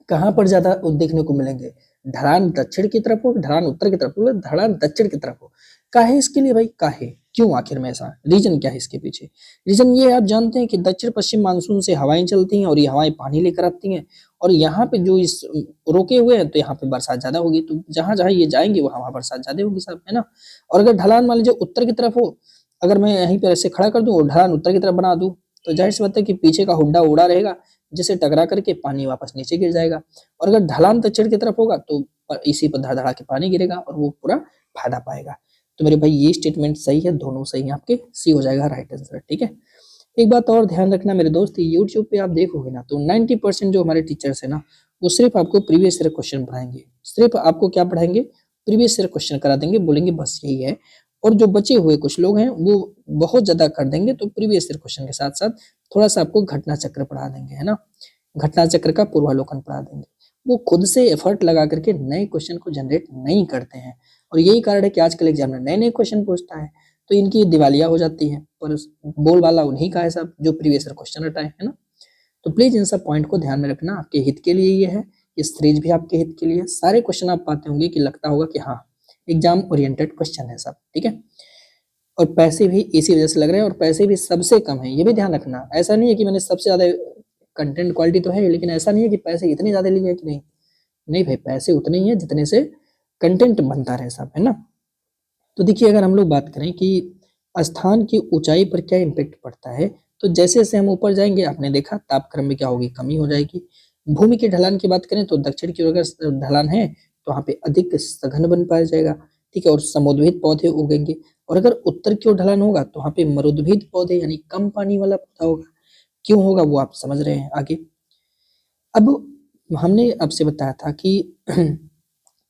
कहाँ पर ज्यादा देखने को मिलेंगे, ढलान दक्षिण की तरफ हो ढलान उत्तर की तरफ हो, ढलान दक्षिण की तरफ हो। काहे इसके लिए भाई, काहे, क्यों, आखिर में ऐसा रीजन क्या है इसके पीछे। रीजन ये आप जानते हैं कि दक्षिण पश्चिम मानसून से हवाएं चलती हैं और ये हवाएं पानी लेकर आती हैं, और यहाँ पे जो इस रोके हुए हैं तो यहाँ पे बरसात ज्यादा होगी, तो जहां जहां ये जाएंगे वहां बरसात ज्यादा होगी साहब, है ना। और अगर ढलान मान लीजिए उत्तर की तरफ हो, अगर मैं यहीं पर ऐसे खड़ा कर दूं और ढलान उत्तर की तरफ बना दूं, तो जाहिर सी बात है कि पीछे का हुड्डा उड़ा रहेगा, जिसे टकरा करके पानी वापस नीचे गिर जाएगा। और अगर ढलान दक्षिण की तरफ होगा तो इसी पर धड़ के पानी गिरेगा और वो पूरा फायदा पाएगा। तो मेरे भाई ये स्टेटमेंट सही है, दोनों सही है, आपके सी हो जाएगा राइट आंसर। ठीक है, एक बात और ध्यान रखना मेरे दोस्त, यूट्यूब पे आप देखोगे ना तो 90% जो हमारे टीचर्स है ना, वो सिर्फ आपको प्रीवियस ईयर क्वेश्चन पढ़ाएंगे, सिर्फ आपको क्या पढ़ाएंगे, प्रीवियस ईयर क्वेश्चन करा देंगे, बोलेंगे बस यही है। और जो बचे हुए कुछ लोग हैं वो बहुत ज्यादा कर देंगे, तो प्रीवियस ईयर क्वेश्चन के साथ साथ थोड़ा सा आपको घटना चक्र पढ़ा देंगे, है ना, घटना चक्र का पूर्वावलोकन पढ़ा देंगे। वो खुद से एफर्ट लगा करके नए क्वेश्चन को जनरेट नहीं करते हैं, और यही कारण है कि आजकल एग्जामिनर नए नए क्वेश्चन पूछता है, तो इनकी दिवालिया हो जाती है। पर बोल वाला उन्हीं का है साहब जो प्रीवियस ईयर क्वेश्चन रटाए, है ना। तो प्लीज इन सब पॉइंट को ध्यान में रखना, आपके हित के लिए ये है, ये सीरीज भी आपके हित के लिए। सारे क्वेश्चन आप पाते होंगे कि लगता होगा कि हाँ एग्जाम ओरिएंटेड क्वेश्चन है सब, ठीक है। और पैसे भी इसी वजह से लग रहे हैं, और पैसे भी सबसे कम है, ये भी ध्यान रखना। ऐसा नहीं है कि मैंने सबसे ज्यादा कंटेंट क्वालिटी तो है, लेकिन ऐसा नहीं है कि पैसे इतने ज्यादा लिए हैं कि नहीं, नहीं भाई, पैसे उतने ही है जितने से कंटेंट बनता रहे साहब, है ना। तो देखिए अगर हम लोग बात करें कि स्थान की ऊंचाई पर क्या इम्पेक्ट पड़ता है, तो जैसे जैसे हम ऊपर जाएंगे, आपने देखा तापक्रम में क्या होगी, कमी हो जाएगी। भूमि की ढलान की बात करें तो दक्षिण की ओर अगर ढलान है तो वहाँ पे अधिक सघन वन पाया जाएगा, ठीक है, और समुद्भेद पौधे उगेंगे। और अगर उत्तर की ओर ढलान होगा तो वहाँ पे मरुद्भेद पौधे यानी कम पानी वाला पौधा होगा। क्यों होगा वो आप समझ रहे हैं आगे। अब हमने आपसे बताया था कि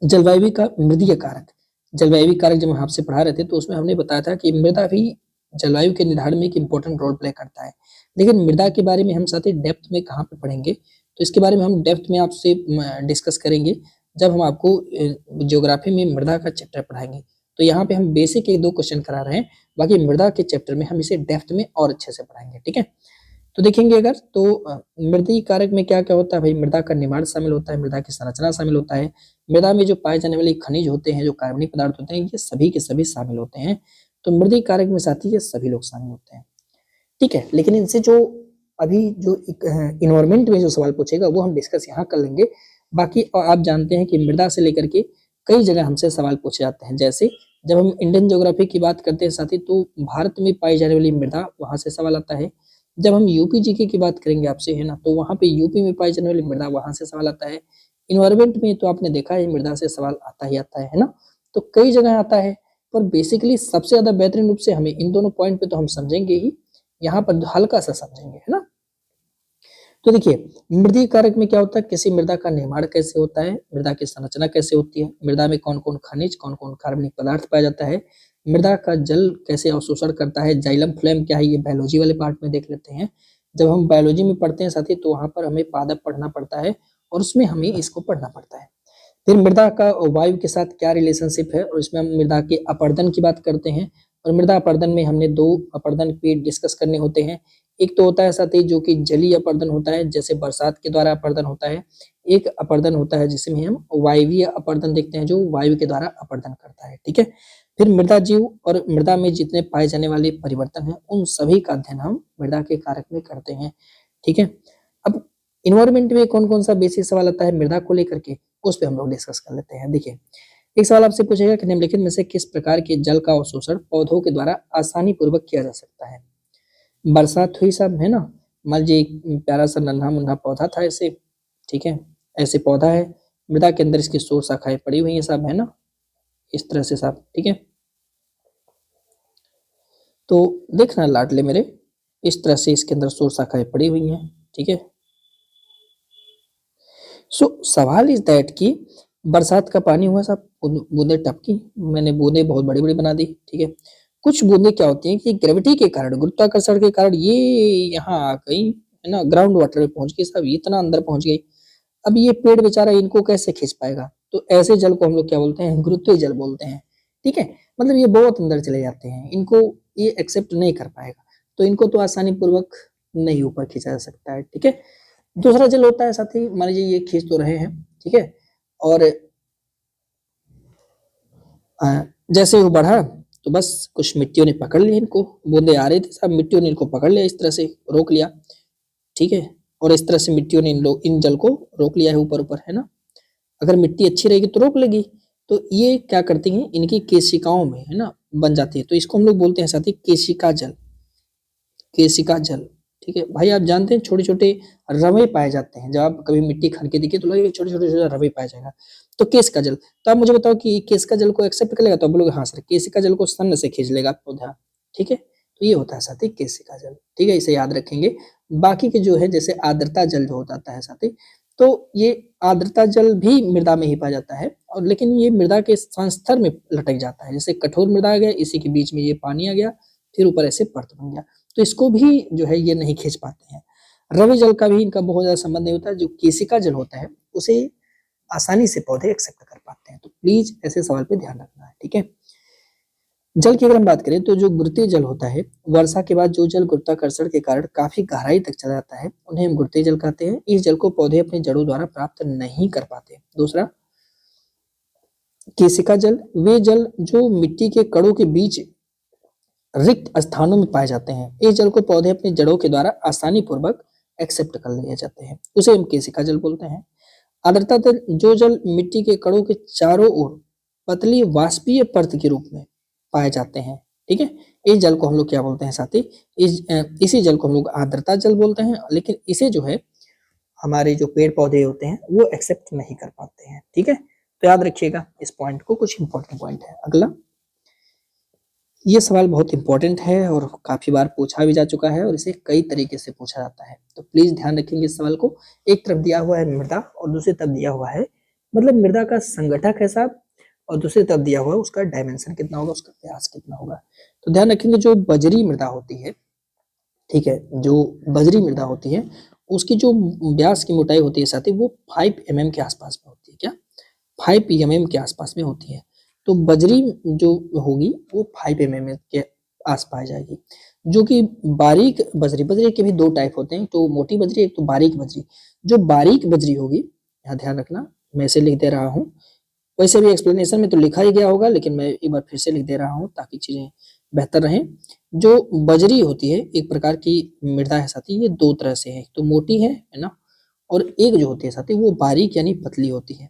जलवायु का मृदीय कारक, जलवायु कारक जब हम आपसे पढ़ा रहे थे तो उसमें हमने बताया था कि मृदा भी जलवायु के निर्धारण में एक इंपॉर्टेंट रोल प्ले करता है। लेकिन मृदा के बारे में हम साथ ही डेप्थ में कहाँ पे पढ़ेंगे, तो इसके बारे में हम डेप्थ में आपसे डिस्कस करेंगे जब हम आपको ज्योग्राफी में मृदा का चैप्टर पढ़ाएंगे। तो यहाँ पे हम बेसिक 1-2 क्वेश्चन करा रहे हैं, बाकी मृदा के चैप्टर में हम इसे डेप्थ में और अच्छे से पढ़ाएंगे, ठीक है। तो देखेंगे अगर तो मृदीय कारक में क्या क्या होता है भाई, मृदा का निर्माण शामिल होता है, मृदा की संरचना शामिल होता है, मृदा में जो पाए जाने वाले खनिज होते हैं, जो कार्बनिक पदार्थ होते हैं, ये सभी के सभी शामिल होते हैं। तो मृदीय कारक में साथी ये सभी लोग शामिल होते हैं, ठीक है। लेकिन इनसे जो अभी जो इन्वायरमेंट में जो सवाल पूछेगा वो हम डिस्कस यहाँ कर लेंगे। बाकी आप जानते हैं कि मृदा से लेकर के कई जगह हमसे सवाल पूछे जाते हैं। जैसे जब हम इंडियन ज्योग्राफी की बात करते हैं साथी तो भारत में पाई जाने वाली मृदा वहां से सवाल आता है। जब हम यूपी जीके की बात करेंगे आपसे, है ना, तो वहाँ पे यूपी में पाई जाने वाली मृदा वहां से सवाल आता है। इन्वायरमेंट में तो आपने देखा है मृदा से सवाल आता ही आता है ना, तो कई जगह आता है। पर बेसिकली सबसे ज्यादा बेहतरीन रूप से हमें इन दोनों पॉइंट पे तो हम समझेंगे ही, यहाँ पर हल्का सा समझेंगे, है ना। तो देखिए मृदीय कारक में क्या होता है, किसी मृदा का निर्माण कैसे होता है, मृदा की संरचना कैसे होती है, मृदा में कौन कौन खनिज कौन कौन कार्बनिक पदार्थ पाया जाता है, मृदा का जल कैसे अवशोषण करता है, जाइलम फ्लोएम क्या है, ये बायोलॉजी वाले पार्ट में देख लेते हैं। जब हम बायोलॉजी में पढ़ते हैं साथी तो वहां पर हमें पादप पढ़ना पड़ता है और उसमें हमें इसको पढ़ना पड़ता है। फिर मृदा का वायु के साथ क्या रिलेशनशिप है, और इसमें हम मृदा के अपर्दन की बात करते हैं। और मृदा अपर्दन में हमने 2 अपर्दन पे डिस्कस करने होते हैं। एक तो होता है साथी जो कि जलीय अपर्दन होता है, जैसे बरसात के द्वारा अपर्दन होता है। एक अपर्दन होता है जिसमें हम वायवीय अपर्दन देखते हैं, जो वायु के द्वारा अपर्दन करता है, ठीक है। फिर मृदा जीव और मृदा में जितने पाए जाने वाले परिवर्तन हैं उन सभी का अध्ययन हम मृदा के कारक में करते हैं, ठीक है। अब इन्वायरमेंट में कौन कौन सा बेसिक सवाल आता है मृदा को लेकर के, उस पर हम लोग डिस्कस कर लेते हैं। देखिए एक सवाल आपसे पूछेगा कि निम्नलिखित में से किस प्रकार के जल का अवशोषण पौधों के द्वारा आसानी पूर्वक किया जा सकता है। बरसात हुई साहब, है ना, मान लीजिए एक प्यारा सा नन्हा मुन्हा पौधा था ऐसे, ठीक है, ऐसे पौधा है, मृदा के अंदर इसकी सोर शाखाएं पड़ी हुई है साहब, है ना, इस तरह से साहब, ठीक है। तो देखना लाडले मेरे, इस तरह से इसके अंदर सोर शाखाएं पड़ी हुई हैं, ठीक है। सो सवाल इज दैट कि बरसात का पानी हुआ साहब, बूंदे टपकी, मैंने बूंदे बहुत बड़ी बड़ी बना दी, ठीक है। कुछ बूंदे क्या होती हैं कि ग्रेविटी के कारण, गुरुत्वाकर्षण के कारण ये यहाँ आ गई, है ना, ग्राउंड वाटर में पहुंच गई साहब, इतना अंदर पहुंच गई। अब ये पेड़ बेचारा इनको कैसे खींच पाएगा, तो ऐसे जल को हम लोग क्या बोलते हैं, गुरुत्वीय जल बोलते हैं, ठीक है। मतलब ये बहुत अंदर चले जाते हैं, इनको ये एक्सेप्ट नहीं कर पाएगा, तो इनको तो आसानी पूर्वक नहीं ऊपर खींचा जा सकता है, ठीक है। दूसरा जल होता है साथी, मान लीजिए ये खींच तो रहे हैं, ठीक है, और जैसे वो बढ़ा तो बस कुछ मिट्टियों ने पकड़ लिया इनको, बूंदे आ रहे थे सब, मिट्टियों ने इनको पकड़ लिया, इस तरह से रोक लिया, ठीक है। और इस तरह से मिट्टियों ने इन जल को रोक लिया है ऊपर ऊपर, है ना। अगर मिट्टी अच्छी रहेगी तो रोक लेगी। तो ये क्या करती हैं, इनकी केशिकाओं में, है ना, बन जाती है, तो इसको हम लोग बोलते हैं साथी केशिका जल, केशिका जल, ठीक है। भाई आप जानते हैं छोटे छोटे रवे पाए जाते हैं, जब आप कभी मिट्टी खन के देखिए तो लगेगा छोटे छोटे रवे पाया जाएगा, तो केश का जल। तो आप मुझे बताओ कि केश का जल को एक्सेप्ट कर लेगा, तो आप बोलोगे हाँ सर, केश का जल को सन से खींच लेगा पौधा, ठीक है। तो ये होता है साथी केशिका जल, ठीक है, इसे याद रखेंगे। बाकी के जो है जैसे आर्द्रता जल जो होता है साथी, तो ये आर्द्रता जल भी मृदा में ही पाया जाता है, और लेकिन ये मृदा के संस्तर में लटक जाता है, जैसे कठोर मृदा आ गया, इसी के बीच में ये पानी आ गया, फिर ऊपर ऐसे परत बन गया, तो इसको भी जो है ये नहीं खींच पाते हैं। रवि जल का भी इनका बहुत ज्यादा संबंध नहीं होता, जो केशिका जल होता है उसे आसानी से पौधे एक्सेप्ट कर पाते हैं। तो प्लीज ऐसे सवाल पे ध्यान रखना है, ठीक है। जल की अगर हम बात करें तो जो गुरुत्वीय जल होता है, वर्षा के बाद जो जल गुरुत्वाकर्षण के कारण काफी गहराई तक चला जाता है, उन्हें हम गुरुत्वीय जल कहते हैं। इस जल को पौधे अपने जड़ों द्वारा प्राप्त नहीं कर पाते। दूसरा केशिका जल, वे जल जो मिट्टी के कणों के बीच रिक्त स्थानों में पाए जाते हैं, इस जल को पौधे अपनी जड़ों के द्वारा आसानी पूर्वक एक्सेप्ट कर लिए जाते हैं, उसे हम केशिका जल बोलते हैं। आर्द्रता जल, जो जल मिट्टी के कणों के चारों ओर पतली वाष्पीय परत के रूप में पाए जाते हैं, ठीक है। इस जल को हम लोग क्या बोलते हैं साथी, इसी जल को हम लोग आर्द्रता जल बोलते हैं, लेकिन इसे जो है हमारे जो पेड़ पौधे होते हैं वो एक्सेप्ट नहीं कर पाते हैं। ठीक है, तो याद रखिएगा इस पॉइंट को, कुछ इंपॉर्टेंट पॉइंट है। अगला, ये सवाल बहुत इंपॉर्टेंट है और काफी बार पूछा भी जा चुका है और इसे कई तरीके से पूछा जाता है, तो प्लीज ध्यान रखेंगे इस सवाल को। एक तरफ दिया हुआ है मृदा और दूसरी तरफ दिया हुआ है, मतलब मृदा का संगठक है साहब, और दूसरी तरफ दिया हुआ है उसका डायमेंशन कितना होगा, उसका व्यास कितना होगा। तो ध्यान रखेंगे जो बजरी मृदा होती है, ठीक है, जो बजरी मृदा होती है उसकी जो व्यास की मोटाई होती है साथी, वो 5 mm के आसपास में होती है। क्या? 5 mm के आसपास में होती है। तो बजरी जो होगी वो 5 mm के आसपास जाएगी। जो कि बारीक बजरी, बजरी के भी दो टाइप होते हैं, तो मोटी बजरी एक तो बारीक बजरी। जो बारीक बजरी होगी, यहाँ ध्यान रखना, मैं इसे लिख दे रहा हूँ, वैसे भी एक्सप्लेनेशन में तो लिखा ही गया होगा, लेकिन मैं एक बार फिर से लिख दे रहा हूँ ताकि चीजें बेहतर रहें। जो बजरी होती है एक प्रकार की मृदा है साथी, ये दो तरह से है, तो मोटी है ना, और एक जो होती है साथी वो बारीक यानी पतली होती है।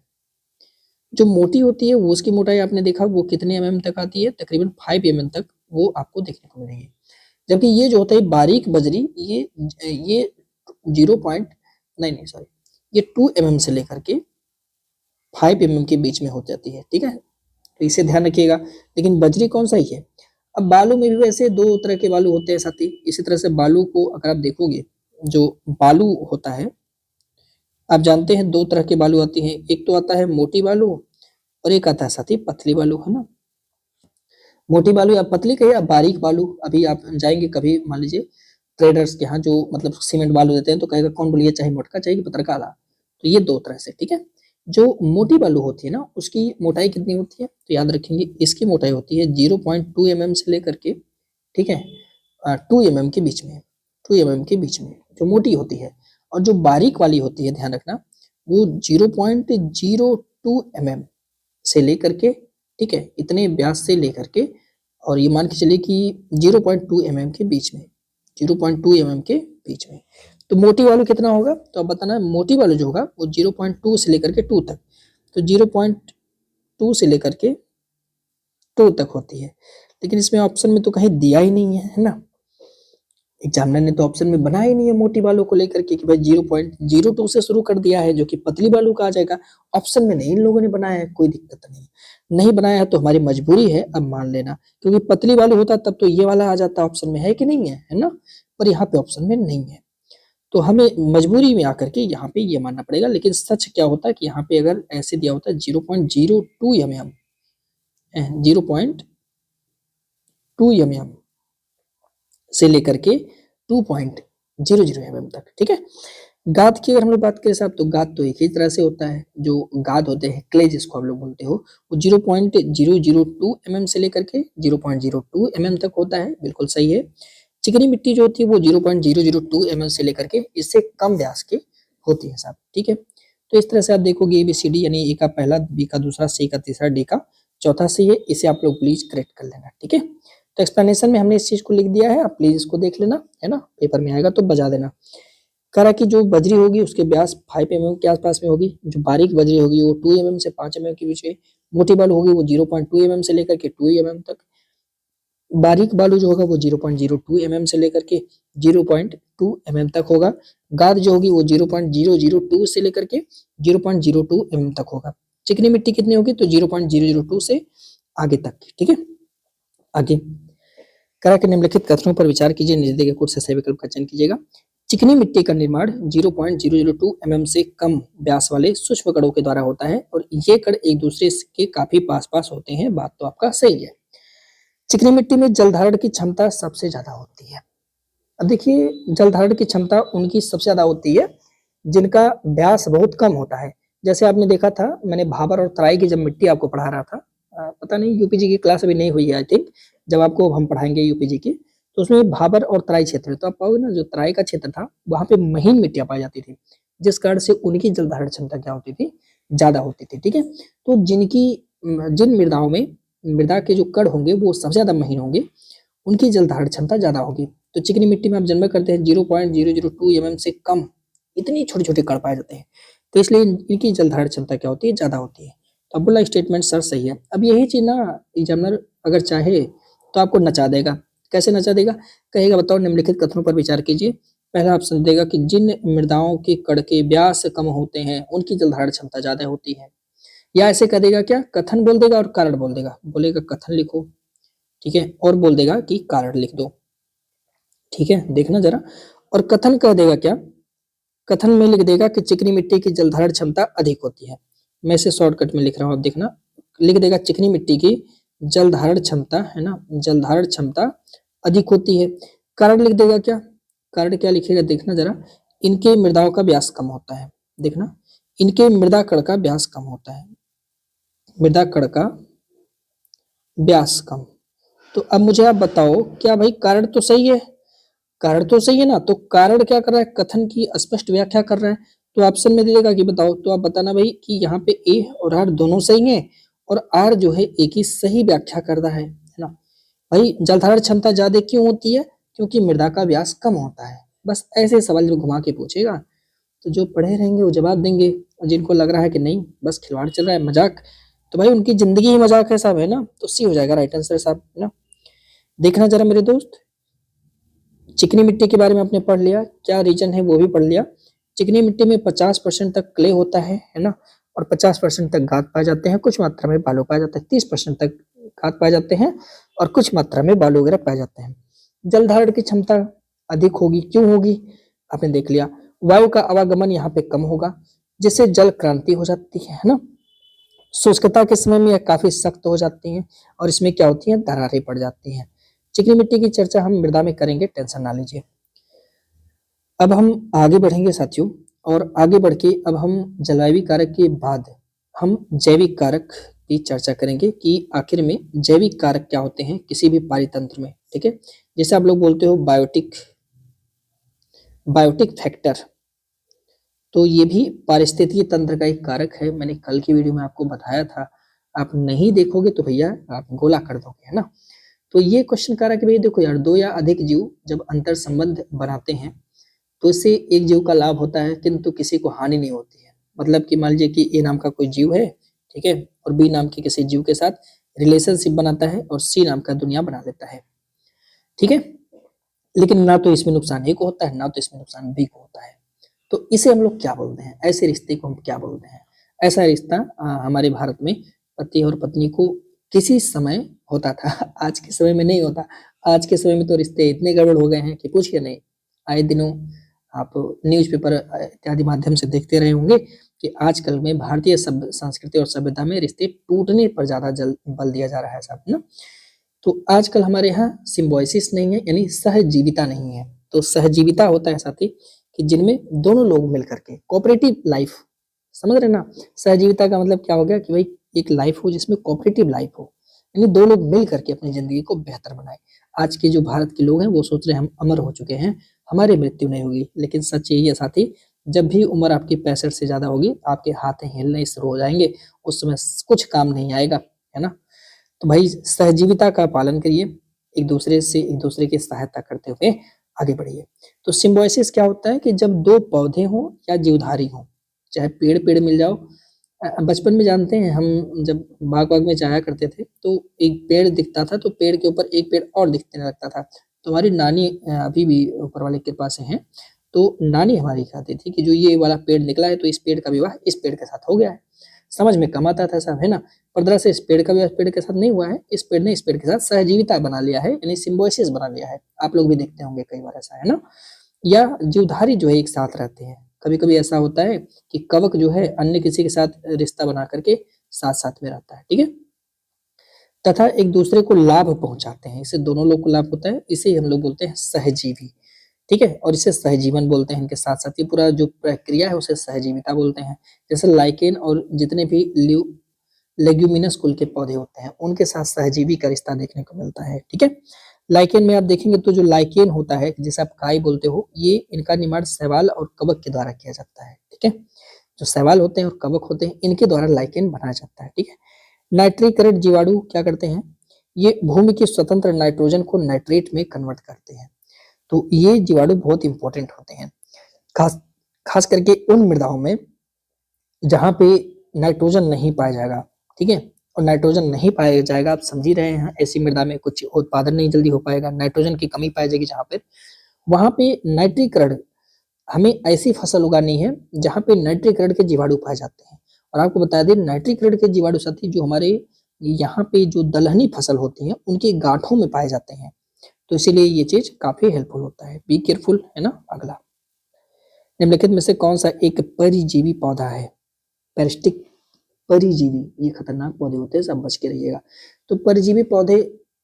जो मोटी होती है वो उसकी मोटाई आपने देखा वो कितने mm तक आती है, तकरीबन 5 mm तक वो आपको देखने को मिलेगी। जबकि ये जो होता है बारीक बजरी, ये 0 पॉइंट नहीं सॉरी, ये 2 mm से लेकर के 5 mm के बीच में हो जाती है। ठीक है, तो इसे ध्यान रखिएगा। लेकिन बजरी कौन सा ही है। अब बालू में भी वैसे दो तरह के बालू होते हैं साथी, इसी तरह से बालू को अगर आप देखोगे, जो बालू होता है, आप जानते हैं दो तरह के बालू आती हैं, एक तो आता है मोटी बालू और एक आता है साथी पतली बालू, है ना। मोटी बालू या पतली कहिए या बारीक बालू, अभी आप जाएंगे कभी मान लीजिए ट्रेडर्स के यहाँ जो मतलब सीमेंट बालू देते हैं, तो कहेगा कौन बोलिए, चाहे मोटका चाहिए पतरका वाला। तो ये दो तरह से, ठीक है। जो मोटी बालू होती है ना, उसकी मोटाई कितनी होती है, तो याद रखेंगे इसकी मोटाई होती है 0.2 mm से लेकर के, ठीक है, 2 mm के बीच में, 2 mm के बीच में जो मोटी होती है। और जो बारीक वाली होती है, ध्यान रखना, वो 0.02 mm से लेकर के, ठीक है, इतने व्यास से लेकर के, और ये मान के चलिए कि 0.2 mm के बीच में, 0.2 mm के बीच में। तो मोटी वालू कितना होगा, तो अब बताना, मोटी वालू जो होगा वो 0.2 से लेकर के 2 तक, तो 0.2 से लेकर के 2 तक होती है। लेकिन इसमें ऑप्शन में तो कहीं दिया ही नहीं है ना, एग्जामिनर ने तो ऑप्शन में बना ही नहीं है मोटी बालू को लेकर के कि भाई 0.02 से शुरू कर दिया है जो कि पतली बालू का आ जाएगा। ऑप्शन में नहीं इन लोगों ने बनाया है, कोई दिक्कत नहीं बनाया है तो हमारी मजबूरी है अब मान लेना, क्योंकि पतली बालू होता तब तो ये वाला आ जाता ऑप्शन में, है कि नहीं है ना, पर यहाँ पे ऑप्शन में नहीं है, तो हमें मजबूरी में आकर के यहाँ पे ये मानना पड़ेगा। लेकिन सच क्या होता है कि यहाँ पे अगर ऐसे दिया होता है 0.02 mm, 0.2 mm से लेकर के 2.00 mm तक, ठीक है। गाद की अगर हम लोग बात करें साहब, तो गाद तो एक ही तरह से होता है, जो गाद होते हैं क्ले जिसको आप लोग बोलते हो, वो 0.002 mm से लेकर के 0.02 mm तक होता है, बिल्कुल सही है। चिकनी मिट्टी जो होती है वो 0.002 mm से लेकर के इससे कम व्यास की होती है साहब, ठीक है। तो इस तरह से आप देखोगे ABCD यानी ए का पहला, बी का दूसरा, सी का तीसरा, डी का चौथा सही है, इसे आप लोग प्लीज करेक्ट कर लेना, ठीक है। तो एक्सप्लेनेशन में हमने इस चीज को लिख दिया है, आप प्लीज इसको देख लेना, है ना, पेपर में आएगा तो बजा देना। कह रहा कि जो बजरी होगी उसके व्यास 5 mm के आसपास में होगी, जो बारीक बजरी होगी वो 2 mm से 5 mm के बीच में, मोटी बालू होगी वो 0.2 mm से लेकर के 2 mm तक, बारीक बालू जो होगा वो 0.02 mm से लेकर के 0.2 mm तक होगा, गाद जो होगी वो 0.002 से लेकर के 0.02 mm तक होगा, चिकनी मिट्टी कितनी होगी, तो 0.002 से आगे तक, ठीक है। आगे करा के निम्नलिखित कथनों पर विचार कीजिए, नीचे दिए गए कुछ से सही विकल्प का चयन कीजिएगा। चिकनी मिट्टी का निर्माण 0.002 mm से कम व्यास वाले सूक्ष्म कणों के द्वारा होता है और ये कण एक दूसरे के काफी पास पास होते हैं, बात तो आपका सही है। चिकनी मिट्टी में जल धारण की क्षमता सबसे ज्यादा होती है। अब देखिए जल धारण की क्षमता उनकी सबसे ज्यादा होती है जिनका व्यास बहुत कम होता है। जैसे आपने देखा था, मैंने भाबर और तराई की जब मिट्टी आपको पढ़ा रहा था, पता नहीं यूपीजी की क्लास अभी नहीं हुई है आई थिंक, जब आपको हम पढ़ाएंगे यूपीजी की, तो उसमें भाबर और तराई क्षेत्र, तो आप पाओगे ना जो तराई का क्षेत्र था वहां पे महीन मिट्टियां पाई जाती थी, जिस कारण से उनकी जल धारण क्षमता क्या होती थी, ज्यादा होती थी, ठीक है। तो जिन मृदाओं में मृदा के जो कण होंगे वो सबसे ज्यादा महीन होंगे, उनकी जल धारण क्षमता ज्यादा होगी। तो चिकनी मिट्टी में आप जन्म करते हैं 0.002 mm से कम, इतनी छोटे छोटे कण पाए जाते हैं, तो इसलिए इनकी जल धारण क्षमता क्या होती है, ज्यादा होती है। तो अब बोला स्टेटमेंट सर सही है। अब यही चीज ना एग्जामिनर अगर चाहे तो आपको नचा देगा, कैसे नचा देगा, कहेगा बताओ निम्नलिखित कथनों पर विचार कीजिए, पहला ऑप्शन देगा कि जिन मृदाओं के कण के व्यास कम होते हैं उनकी जलधारण क्षमता ज्यादा होती है, या ऐसे कर देगा क्या, कथन बोल देगा और कारण बोल देगा, बोलेगा कथन लिखो, ठीक है, और बोल देगा कि कारण लिख दो, ठीक है, देखना जरा। और कथन कह देगा क्या, कथन में लिख देगा कि चिकनी मिट्टी की जलधारण क्षमता अधिक होती है। मैं इसे शॉर्टकट में लिख रहा हूं, अब देखना, लिख देगा चिकनी मिट्टी की जलधारण क्षमता, है ना, जलधारण क्षमता अधिक होती है। कारण लिख देगा क्या, कारण क्या लिखेगा, देखना जरा, इनके मृदाओं का व्यास कम होता है, देखना, इनके मृदा कण का व्यास कम होता है, मृदा कण का व्यास कम। तो अब मुझे आप बताओ, क्या भाई कारण तो सही है, कारण तो सही है ना, तो कारण क्या कर रहा है, कथन की स्पष्ट व्याख्या कर रहा है। तो ऑप्शन में दे देगा कि बताओ, तो आप बताना भाई कि यहाँ पे ए और आर दोनों सही हैं, और आर जो है ए की सही व्याख्या कर रहा है ना। भाई जलधारण क्षमता ज्यादा क्यों होती है, क्योंकि मृदा का व्यास कम होता है। बस ऐसे सवाल जो घुमा के पूछेगा, तो जो पढ़े रहेंगे वो जवाब देंगे, और जिनको लग रहा है कि नहीं बस खिलवाड़ चल रहा है, मजाक, तो भाई उनकी जिंदगी ही मजाक है साहब, है ना, तो सी हो जाएगा राइट आंसर साहब, है ना। देखना जरा मेरे दोस्त, चिकनी मिट्टी के बारे में आपने पढ़ लिया, क्या रीजन है वो भी पढ़ लिया। चिकनी मिट्टी में 50% तक क्ले होता है ना, और 50% तक गाद पाए जाते हैं, कुछ मात्रा में बालू पाया जाता है, 30% तक गाद पाए जाते हैं और कुछ मात्रा में बालू वगैरह पाए जाते हैं। जल धारण की क्षमता अधिक होगी, क्यों होगी, आपने देख लिया, वायु का आवागमन यहाँ पे कम होगा, जिससे जल क्रांति हो जाती है ना। शुष्कता के समय में यह काफी सख्त हो जाती हैं, और इसमें क्या होती है, दरारें पड़ जाती हैं। चिकनी मिट्टी की चर्चा हम मृदा में करेंगे, टेंशन ना लीजिए। अब हम आगे बढ़ेंगे साथियों, और आगे बढ़ के अब हम जलवायु कारक के बाद हम जैविक कारक की चर्चा करेंगे कि आखिर में जैविक कारक क्या होते हैं किसी भी पारितंत्र में, ठीक है। जैसे आप लोग बोलते हो बायोटिक, बायोटिक फैक्टर, तो ये भी पारिस्थितिकी तंत्र का एक कारक है। मैंने कल की वीडियो में आपको बताया था, आप नहीं देखोगे तो भैया आप गोला कर दोगे, है ना। तो ये क्वेश्चन कह रहा है कि भाई देखो यार, दो या अधिक जीव जब अंतर संबंध बनाते हैं तो इससे एक जीव का लाभ होता है, किंतु किसी को हानि नहीं होती है। मतलब कि मान लीजिए कि ए नाम का कोई जीव है, ठीक है, और बी नाम के किसी जीव के साथ रिलेशनशिप बनाता है और सी नाम का दुनिया बना लेता है, ठीक है, लेकिन ना तो इसमें नुकसान ए को होता है, ना तो इसमें नुकसान बी को होता है। तो इसे हम लोग क्या बोलते हैं, ऐसे रिश्ते को हम क्या बोलते हैं। ऐसा रिश्ता हमारे भारत में पति और पत्नी को किसी समय होता था, आज के समय में नहीं होता। आज के समय में तो रिश्ते इतने गड़बड़ हो गए हैं कि पूछिए नहीं। आए दिनों आप न्यूज़पेपर इत्यादि माध्यम से देखते रहे होंगे कि आजकल में भारतीय संस्कृति और सभ्यता में रिश्ते टूटने पर ज्यादा बल दिया जा रहा है साहब ना। तो आजकल हमारे यहाँ सिम्बोयसिस नहीं है, यानी सहजीविता नहीं है। तो सहजीविता होता है साथी कि जिनमें दोनों लोग मिलकर के कोऑपरेटिव लाइफ, समझ रहे ना। सहजीविता का मतलब क्या हो गया कि भाई एक लाइफ हो जिसमें कोऑपरेटिव लाइफ हो, यानी दो लोग मिल करके अपनी जिंदगी को बेहतर बनाए। आज के जो भारत के लोग हैं वो सोच रहे हैं हम अमर हो चुके हैं, हमारी मृत्यु नहीं होगी, लेकिन सच यही है साथी, जब भी उम्र आपकी 65 से ज्यादा होगी आपके हाथ हिलने शुरू हो जाएंगे, उस समय कुछ काम नहीं आएगा, है ना। तो भाई सहजीविता का पालन करिए, एक दूसरे से एक दूसरे की सहायता करते हुए आगे बढ़िए। तो सिम्बोयसिस क्या होता है कि जब दो पौधे हों या जीवधारी हों, चाहे पेड़ पेड़ मिल जाओ। बचपन में जानते हैं हम जब बाग बाग में जाया करते थे तो एक पेड़ दिखता था तो पेड़ के ऊपर एक पेड़ और दिखने लगता था। तो हमारी नानी अभी भी ऊपर वाले के पास हैं, तो नानी हमारी कहती थी कि जो ये वाला पेड़ निकला है तो इस पेड़ का विवाह इस पेड़ के साथ हो गया है। समझ में कम आता था साहब, है ना। पर दरअसल इस पेड़ का विवाह इस पेड़ के साथ नहीं हुआ है, इस पेड़ ने इस पेड़ के साथ सहजीविता बना लिया है, यानी सिम्बोयसिस बना लिया है। आप लोग भी देखते होंगे कई बार ऐसा, है ना। या जीवधारी जो है एक साथ रहते हैं। कभी कभी ऐसा होता है कि कवक जो है अन्य किसी के साथ रिश्ता बना करके साथ साथ में रहता है, ठीक है, तथा एक दूसरे को लाभ पहुंचाते हैं, इससे दोनों लोग को लाभ होता है, इसे हम लोग बोलते हैं सहजीवी, ठीक है, और इसे सहजीवन बोलते हैं। इनके साथ साथ ये पूरा जो प्रक्रिया है उसे सहजीविता बोलते हैं। जैसे लाइकेन और जितने भी लेग्यूमिनस कुल के पौधे होते हैं उनके साथ सहजीवी का रिश्ता देखने को मिलता है, ठीक है। लाइकेन में आप देखेंगे तो जो लाइकेन होता है जिसे आप काई बोलते हो, ये इनका निर्माण शैवाल और कवक के द्वारा किया जाता है, ठीक है। जो शैवाल होते हैं और कवक होते हैं इनके द्वारा लाइकेन बनाया जाता है, ठीक है। नाइट्रिकरेट जीवाणु क्या करते हैं, ये भूमि के स्वतंत्र नाइट्रोजन को नाइट्रेट में कन्वर्ट करते हैं। तो ये जीवाणु बहुत इंपॉर्टेंट होते हैं, खास खास करके उन मृदाओं में जहां पे नाइट्रोजन नहीं पाया जाएगा, ठीक है। और नाइट्रोजन नहीं पाया जाएगा, आप समझ ही रहे हैं, ऐसी मृदा में कुछ उत्पादन नहीं जल्दी हो पाएगा, नाइट्रोजन की कमी पाई जाएगी जहां पर, वहां पे नाइट्रीकरण, हमें ऐसी फसल उगानी है जहां पे नाइट्रीकरण के जीवाणु पाए जाते हैं। और आपको बता दें नाइट्रीकरण के जीवाणु साथी जो हमारे यहाँ पे जो दलहनी फसल होती है उनके गांठों में पाए जाते हैं, तो इसीलिए ये चीज काफी हेल्पफुल होता है। बी केयरफुल, है ना। अगला, निम्नलिखित में से कौन सा एक परिजीवी पौधा है? पेरिस्टिक परिजीवी, ये खतरनाक पौधे होते हैं, सब बच के रहिएगा। तो परिजीवी पौधे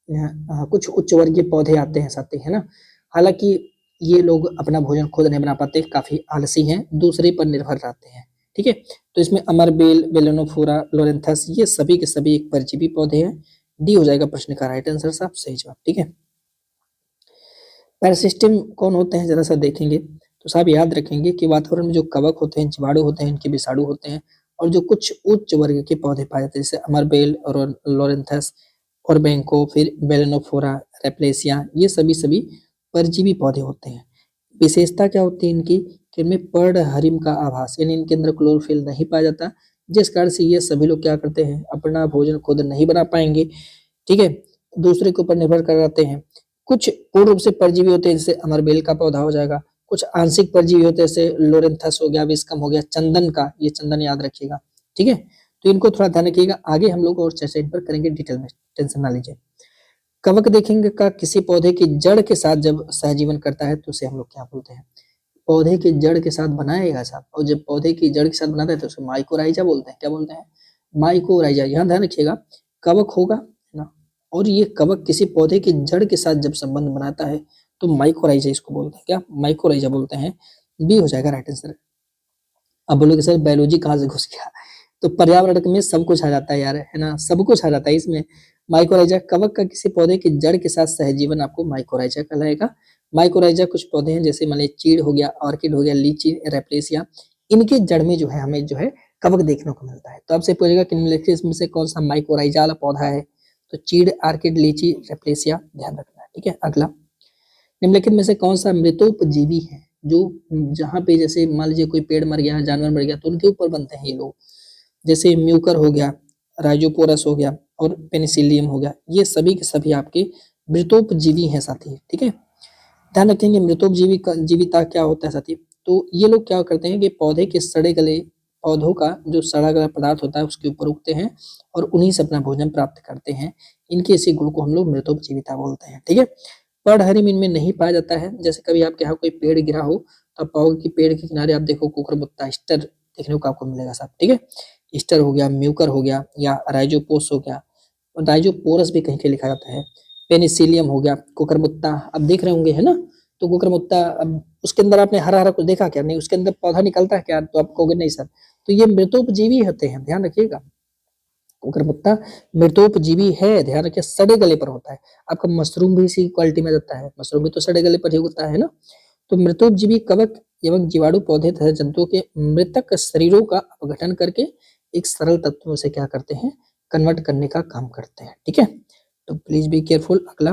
कुछ उच्च वर्गीय पौधे आते हैं साथी, है ना। हालांकि ये लोग अपना भोजन खुद नहीं बना पाते, काफी आलसी हैं, दूसरे पर निर्भर रहते हैं, ठीक है। तो इसमें अमरबेल, बेलेनोफोरा, लोरेंथस, ये सभी के सभी एक परजीवी पौधे हैं। डी हो जाएगा प्रश्न का राइट आंसर साहब, सही जवाब, ठीक है। पैरासिस्टम कौन होते हैं जरा सा देखेंगे तो साहब याद रखेंगे कि वातावरण में जो कवक होते हैं, जीवाणु होते हैं, इनके विषाणु होते हैं, और जो कुछ उच्च वर्ग के पौधे पाए जाते हैं जैसे अमरबेल और लोरेंथस और बैंको, फिर बेलेनोफोरा, रेप्लेसिया, ये सभी सभी परजीवी पौधे होते हैं। विशेषता क्या होती है इनकी कि इनमें पर्णहरिम का आभास, यानी इनके अंदर क्लोरोफिल नहीं पाया जाता, जिस कारण से ये सभी लोग क्या करते हैं, अपना भोजन खुद नहीं बना पाएंगे, ठीक है, दूसरे के ऊपर निर्भर कर जाते हैं। कुछ पूर्ण रूप से परजीवी होते हैं जैसे अमरबेल का पौधा हो जाएगा, कुछ आंशिक परजीवी होते हैं जैसे लोरेंथस हो गया, विस्कम हो गया, चंदन का, ये चंदन याद रखिएगा, ठीक है। तो इनको थोड़ा ध्यान रखिएगा, आगे हम लोग और चर्चा इन पर करेंगे डिटेल में, टेंशन ना लीजिए। कवक देखेंगे का किसी पौधे की जड़ के साथ जब सहजीवन करता है तो उसे हम लोग क्या बोलते हैं? पौधे की जड़ के साथ बनाएगा साहब, और जब पौधे की जड़ के साथ बनाता है तो उसे माइकोराइजा बोलते हैं। क्या बोलते हैं? माइकोराइजा। यहाँ ध्यान रखिएगा, कवक होगा ना, और ये कवक किसी पौधे की जड़ के साथ जब संबंध बनाता है तो माइकोराइजा इसको बोलते हैं। क्या? माइकोराइजा बोलते हैं। बी हो जाएगा राइट आंसर। अब बोलोगे सर बायोलॉजी कहाँ से घुस गया? तो पर्यावरण में सब कुछ आ जाता है यार, है ना, सब कुछ आ जाता है इसमें। माइकोराइजा, कवक का किसी पौधे की जड़ के साथ सहजीवन आपको माइकोराइजा कहलाएगा। माइकोराइजा कुछ पौधे हैं जैसे मान लीजिए चीड़ हो गया, ऑर्किड हो गया, लीची, रेप्लेसिया, इनके जड़ में जो है हमें जो है कवक देखने को मिलता है। तो आपसे पूछेगा कि निम्नलिखित इसमें से कौन सा माइकोराइजा वाला पौधा है? तो चीड़, ऑर्किड, लीची, रेप्लेसिया ध्यान रखना है, ठीक है। अगला, निम्नलिखित में से कौन सा मृतोपजीवी है जो जहाँ पे जैसे मान लीजिए कोई पेड़ मर गया, जानवर मर गया, तो उनके ऊपर बनते हैं ये लोग, जैसे म्यूकर हो गया, राइजोपोरस हो गया और पेनिसिलियम हो गया, ये सभी के सभी आपके मृतोपजीवी हैं साथी, ठीक है। ध्यान रखेंगे मृतोपजीवी का जीविता क्या होता है साथी। तो ये लोग क्या करते हैं कि पौधे के सड़े गले, पौधों का जो सड़ा गला पदार्थ होता है उसके ऊपर उगते हैं और उन्हीं से अपना भोजन प्राप्त करते हैं। इनके इसी गुण को हम लोग मृतोपजीविता बोलते हैं, ठीक है। पर्णहरिम इनमें नहीं पाया जाता है। जैसे कभी आपके यहाँ कोई पेड़ गिरा हो तो आप पाओगे कि पेड़ के किनारे आप देखो कुकुरमुत्ता, स्टर देखने को आपको मिलेगा साहब, ठीक है। स्टर हो गया, म्यूकर हो गया, या राइजोपोस हो गया, और राइजोपोरस भी कहीं के लिखा जाता है, पेनिसिलियम हो गया, कुकुरमुत्ता अब देख रहे होंगे, है ना। तो कुकुरमुत्ता, अब उसके अंदर आपने हरा हरा कुछ देखा क्या? नहीं, उसके अंदर पौधा निकलता है क्या? तो आप कहोगे नहीं सर। तो ये मृतोपजीवी होते हैं, ध्यान रखिएगा। कुकुरमुत्ता मृतोपजीवी है, ध्यान रखिए, सड़े गले पर होता है। आपका मशरूम भी इसी क्वालिटी में जाता है, मशरूम भी तो सड़े गले पर ही होता है ना। तो मृतोपजीवी कवक एवं जीवाणु पौधे तथा जंतुओं के मृतक शरीरों का अपघटन करके एक सरल तत्व में से क्या करते हैं? कन्वर्ट करने का काम करते हैं, ठीक है। तो प्लीज बी केयरफुल। अगला,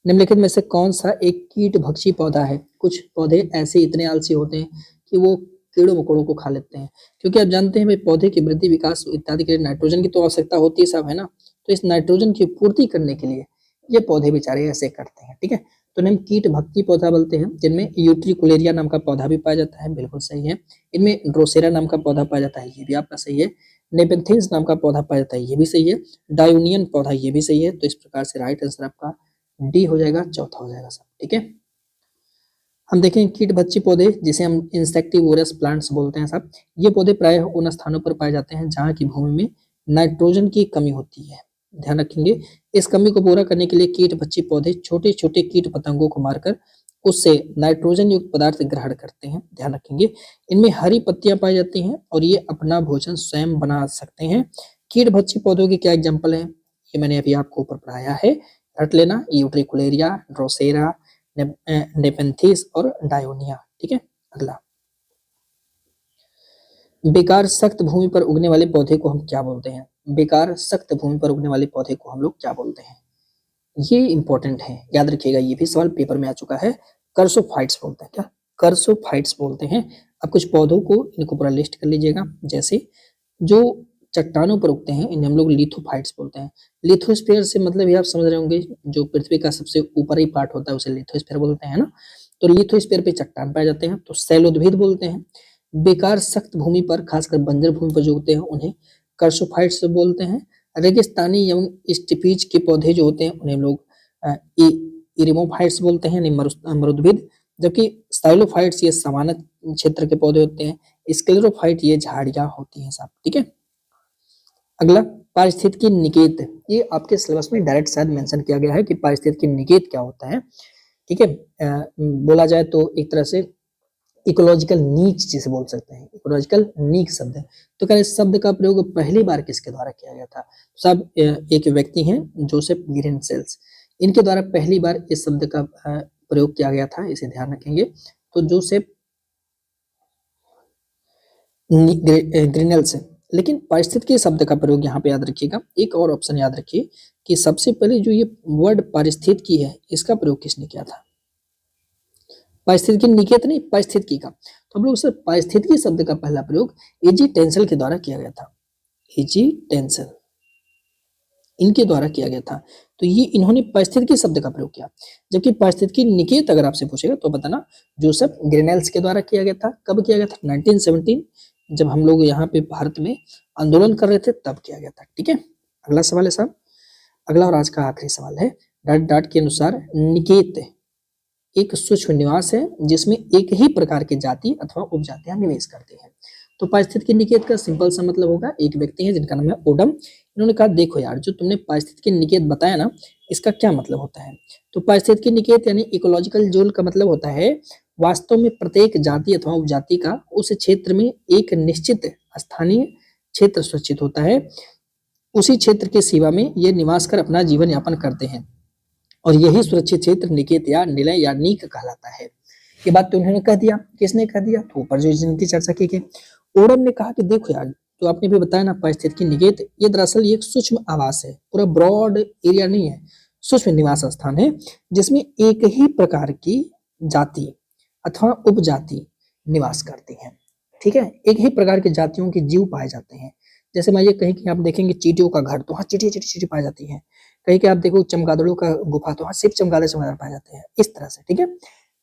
निम्नलिखित में से कौन सा एक कीट भक्षी पौधा है? कुछ पौधे ऐसे इतने आलसी होते हैं कि वो कीड़ों मकोड़ों को खा लेते हैं, क्योंकि आप जानते हैं भाई पौधे की वृद्धि, विकास इत्यादि के लिए नाइट्रोजन की तो आवश्यकता होती है सब, है ना। तो इस नाइट्रोजन की पूर्ति करने के लिए ये पौधे बेचारे ऐसे करते हैं, ठीक है। तो इन्हें कीट भक्षी पौधा बोलते हैं, जिनमें यूट्रिकुलेरिया नाम का पौधा भी पाया जाता है, बिल्कुल सही है। इनमें ड्रोसेरा नाम का पौधा पाया जाता है, ये भी आपका सही है। नेपेंथिस नाम का पौधा पाया जाता है, ये भी सही है। डायोनियन पौधा, ये भी सही है। तो इस प्रकार से राइट आंसर आपका डी हो जाएगा, चौथा हो जाएगा सब, ठीक है। हम देखें कीट भक्षी पौधे जिसे हम इंसेक्टिवोरस प्लांट्स बोलते हैं साहब, ये पौधे प्रायः उन स्थानों पर पाए जाते हैं जहाँ की भूमि में नाइट्रोजन की कमी होती है। ध्यान रखेंगे, इस कमी को पूरा करने के लिए कीट भक्षी पौधे छोटे छोटे कीट पतंगों को मारकर उससे नाइट्रोजन युक्त पदार्थ ग्रहण करते हैं। ध्यान रखेंगे, इनमें हरी पत्तियां पाई जाती हैं और ये अपना भोजन स्वयं बना सकते हैं। कीट भक्षी पौधों के क्या एग्जाम्पल हैं? ये मैंने अभी आपको ऊपर पढ़ाया है, रट लेना, यूट्रिकुलेरिया, ड्रोसेरा, नेपेंथिस और डायोनिया, ठीक है। अगला, बेकार सख्त भूमि पर उगने वाले पौधे को हम क्या बोलते हैं? बेकार सख्त भूमि पर उगने वाले पौधे को हम लोग क्या बोलते हैं? ये इंपॉर्टेंट है, याद रखिएगा, ये भी सवाल पेपर में आ चुका है। कर्सोफाइट्स बोलते हैं। क्या? कर्सोफाइट्स बोलते हैं। अब कुछ पौधों को इनको पूरा लिस्ट कर लीजिएगा, जैसे जो चट्टानों पर उगते हैं इन्हें हम लोग लिथोफाइट्स बोलते हैं। लिथोस्फीयर से मतलब ये आप समझ रहे होंगे, जो पृथ्वी का सबसे ऊपरी पार्ट होता है उसे लिथोस्फीयर बोलते हैं ना। तो लिथोस्फीयर पे चट्टान पाए जाते हैं तो शैलोद्भिद बोलते हैं। बेकार सख्त भूमि पर खासकर बंजर भूमि पर जो होते हैं उन्हें कर्सोफाइट्स बोलते हैं। रेगिस्तानी एवं स्टिपीज के पौधे जो होते हैं उन्हें लोग इरिमोफाइट्स बोलते हैं यानी मरुद्भिद। जबकि साइलोफाइट्स ये सामान्य क्षेत्र के पौधे होते हैं। स्क्लेरोफाइट ये झाड़ियां होती हैं साहब, ठीक है। अगला पारिस्थितिकी निकेत, ये आपके सिलेबस में डायरेक्ट शायद मेंशन किया गया है कि पारिस्थितिकी निकेत क्या होता है, ठीक है। बोला जाए तो एक तरह से इकोलॉजिकल नीच जिसे बोल सकते हैं, इकोलॉजिकल नीच शब्द है। तो क्या इस शब्द का प्रयोग पहली बार किसके द्वारा किया गया था? सब एक व्यक्ति हैं जोसेफ ग्रीनसेल्स, इनके द्वारा पहली बार इस शब्द का प्रयोग किया गया था, इसे ध्यान रखेंगे। तो जोसेफ ग्रीनसेल्स। लेकिन पारिस्थितिकी शब्द का प्रयोग यहाँ पे याद रखिएगा। एक और ऑप्शन याद रखिए कि सबसे पहले जो ये वर्ड पारिस्थितिकी है इसका प्रयोग किसने किया था? पारिस्थितिकी निकेत नहीं, पारिस्थितिकी का। तो हम लोग सर पारिस्थितिकी शब्द का पहला प्रयोग एजी टेंसल के द्वारा किया गया था। एजी टेंसल इनके द्वारा किया गया था। तो ये इन्होंने पारिस्थितिकी शब्द का प्रयोग किया। जबकि पारिस्थितिकी निकेत अगर आपसे पूछेगा तो बताना जोसेफ ग्रेनेल्स के द्वारा किया गया था। कब किया गया था? 1917, जब हम लोग यहाँ पे भारत में आंदोलन कर रहे थे तब किया गया था, ठीक है। अगला सवाल है साहब, अगला और आज का आखिरी सवाल है। डाट डाट के अनुसार निकेत एक सूक्ष्म निवास है जिसमें एक ही प्रकार की जाति अथवा उपजातियां निवेश करती हैं। तो पारिस्थितिकी निकेत का सिंपल सा मतलब होगा, एक व्यक्ति है जिनका नाम है ओडम। इन्होंने कहा देखो यार जो तुमने पारिस्थितिकी निकेत बताया ना इसका क्या मतलब होता है? तो पारिस्थितिकी निकेत यानी इकोलॉजिकल जोन का मतलब होता है वास्तव में प्रत्येक जाति अथवा उपजाति का उस क्षेत्र में एक निश्चित स्थानीय क्षेत्र सुरक्षित होता है। उसी क्षेत्र के सीमा में ये निवास कर अपना जीवन यापन करते हैं और यही सुरक्षित क्षेत्र निकेत या निलय या नीक कहलाता है। ये बात तो उन्होंने कह दिया, किसने कह दिया? तो ऊपर जो जिनकी चर्चा की गई ओडम ने कहा कि देखो यार तो आपने भी बताया ना पारिस्थितिकी निकेत ये दरअसल एक सूक्ष्म आवास है, पूरा ब्रॉड एरिया नहीं है, सूक्ष्म निवास स्थान है जिसमें एक ही प्रकार की जाति अथवा उपजाति निवास करती है, ठीक है। एक ही प्रकार की जातियों के जीव पाए जाते हैं। जैसे मैं ये कहीं कि आप देखेंगे चींटियों का घर तो वहाँ चींटी पाई जाती है, कहीं कि आप देखो चमगादड़ों का गुफा तो वहाँ सिर्फ चमगादड़ पाए जाते हैं, इस तरह से, ठीक है।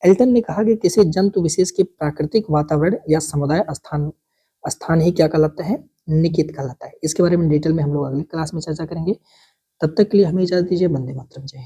एल्टन ने कहा कि किसी जंतु विशेष के प्राकृतिक वातावरण या समुदाय स्थान ही क्या कहलाता है? निकेत कहलाता है। इसके बारे में डिटेल में हम लोग अगली क्लास में चर्चा करेंगे। तब तक के लिए हमें इजाजत दीजिए। वंदे मातरम, जय हिंद।